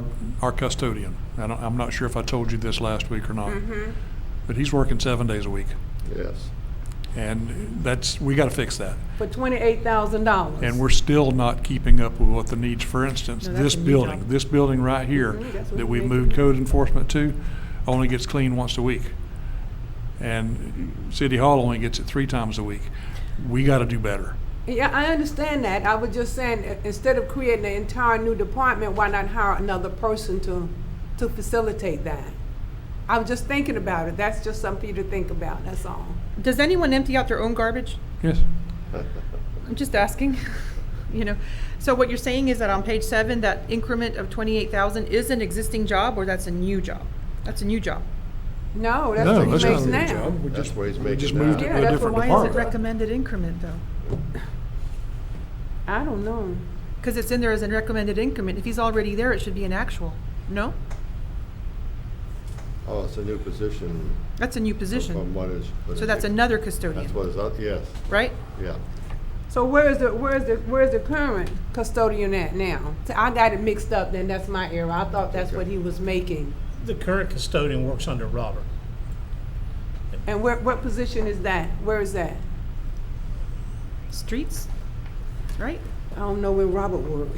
custodian, I'm not sure if I told you this last week or not, but he's working 7 days a week. Yes. And we got to fix that. For $28,000. And we're still not keeping up with what the needs, for instance, No, that's this a new building, job. this building right here That's what that we we've make moved it. code enforcement to, only gets cleaned once a week. And City Hall only gets it 3 times a week. We got to do better. Yeah, I understand that. I was just saying, instead of creating an entire new department, why not hire another person to facilitate that? I was just thinking about it. That's just something for you to think about, that's all. Does anyone empty out their own garbage? Yes. I'm just asking, you know. So what you're saying is that on page 7, that increment of 28,000 is an existing job, or that's a new job? That's a new job. No, that's No, what he that's makes not a new now. job. We That's what he's we making just now. moved it Yeah, to a that's different what- Why is it department. recommended increment, though? I don't know. Because it's in there as a recommended increment. If he's already there, it should be an actual, no? Oh, it's a new position. That's a new From position. what is. So that's another custodian, That's what is, yes, right? yeah. So where's the current custodian at now? So I got it mixed up, then that's my error. I thought that's what he was making. The current custodian works under Robert. And what position is that? Where is that? Streets, right? I don't know where Robert worked.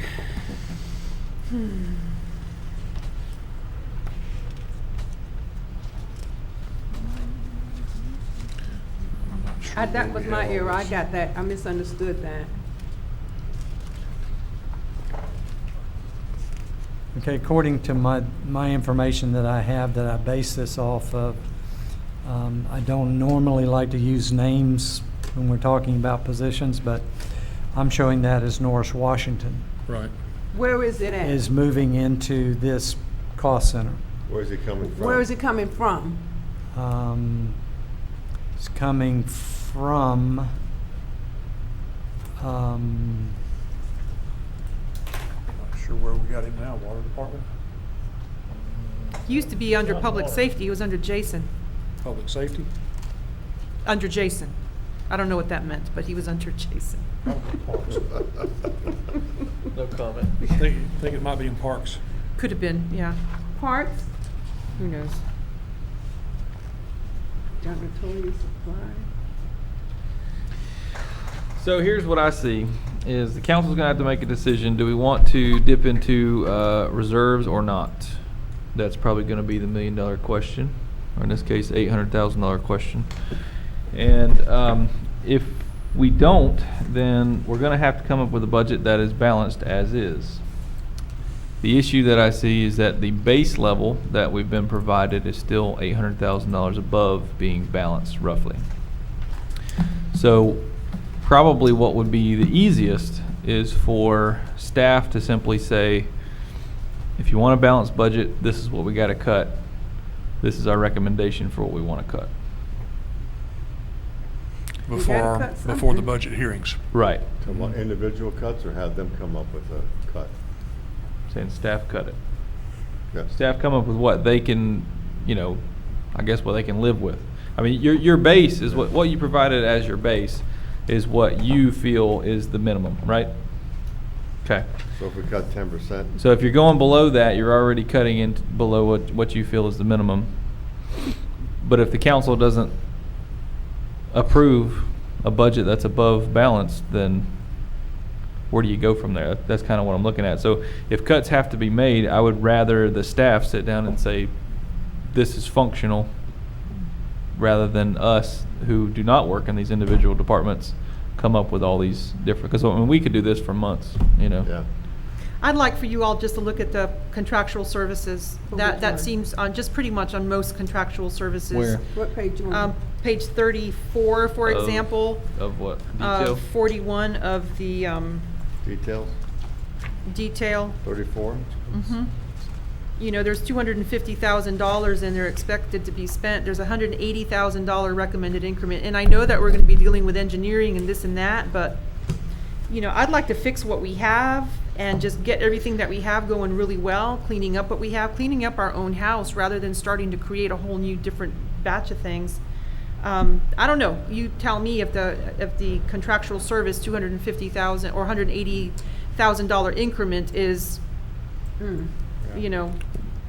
I'm not sure That where was we my have all error. I this. got that. I misunderstood that. Okay, according to my information that I have, that I base this off of, I don't normally like to use names when we're talking about positions, but I'm showing that as Norris Washington Right. Where is it at? is moving into this cost center. Where's he coming from? Where is it coming from? It's coming from, Not sure where we got him now, Water Department, He used to be under public safety, he was under Jason, Public Safety. under Jason. I don't know what that meant, but he was under Jason. Parks. No comment. Think it might be in Parks. Could have been, yeah, Parts? who knows? Janitorial supply. So here's what I see, is the council's gonna have to make a decision. Do we want to dip into reserves or not? That's probably gonna be the $1 million question, or in this case, $800,000 question. And if we don't, then we're gonna have to come up with a budget that is balanced as is. The issue that I see is that the base level that we've been provided is still $800,000 above being balanced roughly. So probably what would be the easiest is for staff to simply say, if you want a balanced budget, this is what we gotta cut. This is our recommendation for what we wanna cut. Before cut the something. budget hearings. Right. To want individual cuts or have them come up with a cut? Saying staff cut it. Yes. Staff come up with what they can, I guess what they can live with. I mean, your base is what you provided as your base is what you feel is the minimum, right? Okay. So if we cut 10%, So if you're going below that, you're already cutting in below what you feel is the minimum. But if the council doesn't approve a budget that's above balance, then where do you go from there? That's kind of what I'm looking at. So if cuts have to be made, I would rather the staff sit down and say, this is functional, rather than us who do not work in these individual departments come up with all these different, because I mean, we could do this for months, yeah. I'd like for you all just to look at the contractual services. For which one? That seems on, just pretty much on most contractual services. Where? What page you on? Page 34, for Of- example, Of what? Detail? 41 of the Details, detail. 34? Mhm. There's $250,000 and they're expected to be spent. There's a $180,000 recommended increment. And I know that we're gonna be dealing with engineering and this and that, but, I'd like to fix what we have and just get everything that we have going really well, cleaning up what we have, cleaning up our own house rather than starting to create a whole new different batch of things. I don't know. You tell me if the contractual service $250,000 or $180,000 increment is, Well,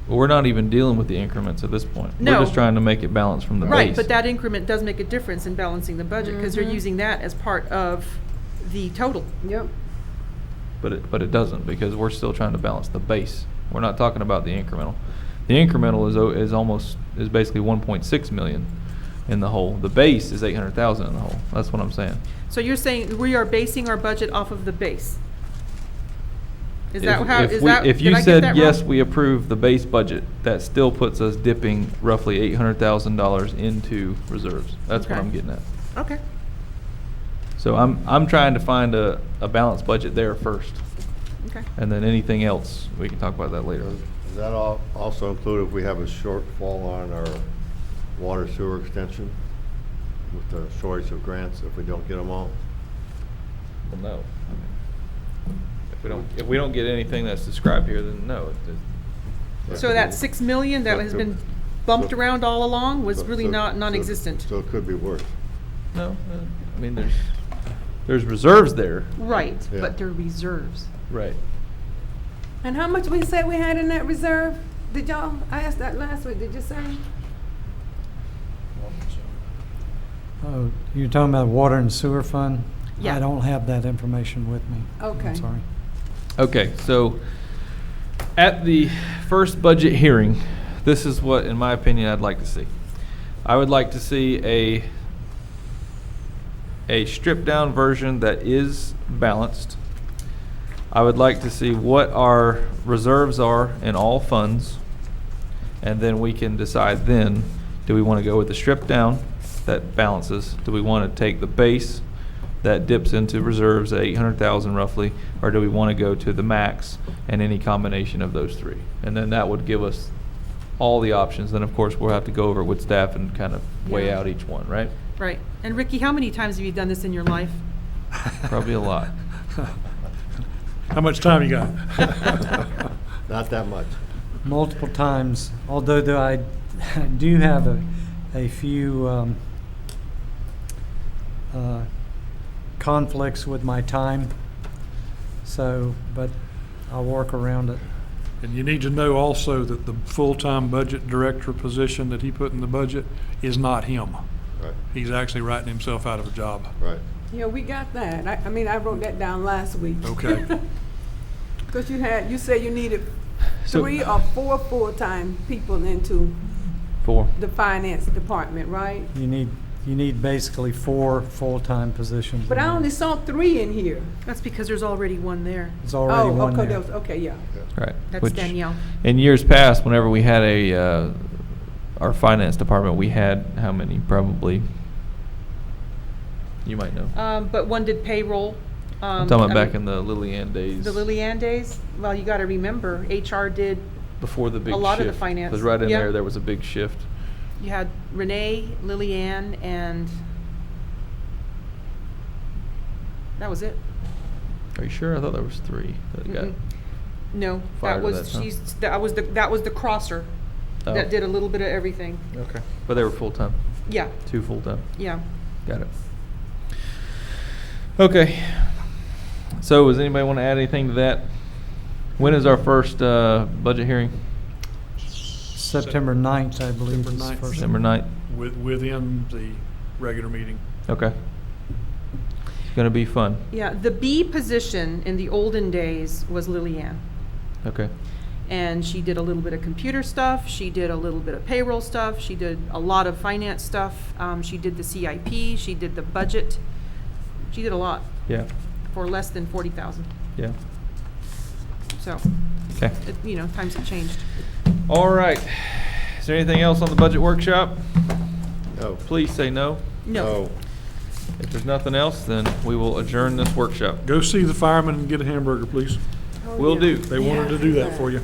we're not even dealing with the increments at this point. No. We're just trying to make it balance from the base. right, but that increment does make a difference in balancing the budget because they're using that as part of the total. Yep. But it doesn't, because we're still trying to balance the base. We're not talking about the incremental. The incremental is basically 1.6 million in the whole. The base is 800,000 in the whole. That's what I'm saying. So you're saying we are basing our budget off of the base? Is that If- how, if is we- that, If did you I get said, that yes, wrong? we approve the base budget, that still puts us dipping roughly $800,000 into reserves. That's what Okay. I'm getting at. Okay, So I'm trying to find a balanced budget there first. okay. And then anything else, we can talk about that later. Does that also include if we have a shortfall on our water sewer extension with the shortage of grants, if we don't get them all? Well, no. If we don't get anything that's described here, then no. Yeah. So that 6 million that has been bumped So- around all along was So- really so- not, so- non-existent. So it could be worse. No, I mean, there's reserves there. Right, Yeah. but they're reserves. Right. And how much we said we had in that reserve? Did y'all, I asked that last week, did you say? Oh, you're talking about water and sewer fund? Yeah. I don't have that information with me. Okay. I'm sorry. Okay, so at the first budget hearing, this is what, in my opinion, I'd like to see. I would like to see a stripped down version that is balanced. I would like to see what our reserves are in all funds. And then we can decide then, do we want to go with the stripped down that balances? Do we want to take the base that dips into reserves at 800,000 roughly? Or do we want to go to the max and any combination of those three? And then that would give us all the options. Then of course, we'll have to go over it with staff and kind of weigh Yeah. out each one, right? Right. And Ricky, how many times have you done this in your life? Probably a lot. How much time you got? Not that much. Multiple times, although I do have a few conflicts with my time, so, but I'll work around it. And you need to know also that the full-time budget director position that he put in the budget is not him. Right, He's actually writing himself out of a job. right. Yeah, we got that. I mean, I wrote that down last week. Okay. Because you said you needed So- 3 or 4 full-time people into 4. the finance department, right? You need basically 4 full-time positions. But in I there. only saw 3 in here. That's because there's already one there. There's already Oh, one okay, there. okay, yeah. Right. That's Which- Danielle. In years past, whenever we had our finance department, we had how many? Probably, you might know. But one did payroll. I'm talking about back in the Lillian days. The Lillian days? Well, you gotta remember, HR did, Before the big a shift. lot of the finance, Because right in yeah. there was a big shift. you had Renee, Lillian, and that was it. Are you sure? I thought there was 3 that got. Mm-mm. No, Fired that to was, that, huh? that was the crosser Oh. that did a little bit of everything. Okay. But they were full-time, Yeah, 2 full-time. yeah. Got it. Okay. So does anybody want to add anything to that? When is our first budget hearing? September 9th, I believe. September is 9th. first. December 9th? Within the regular meeting. Okay. It's going to be fun. Yeah, the B position in the olden days was Lillian. Okay. And she did a little bit of computer stuff, she did a little bit of payroll stuff, she did a lot of finance stuff, she did the CIP, she did the budget. She did a lot Yeah. for less than 40,000. Yeah. So, Okay. Times have changed. All right. Is there anything else on the budget workshop? No. Please say no. No. If there's nothing else, then we will adjourn this workshop. Go see the firemen and get a hamburger, please. Oh, Will yeah. do. They wanted to do that for you.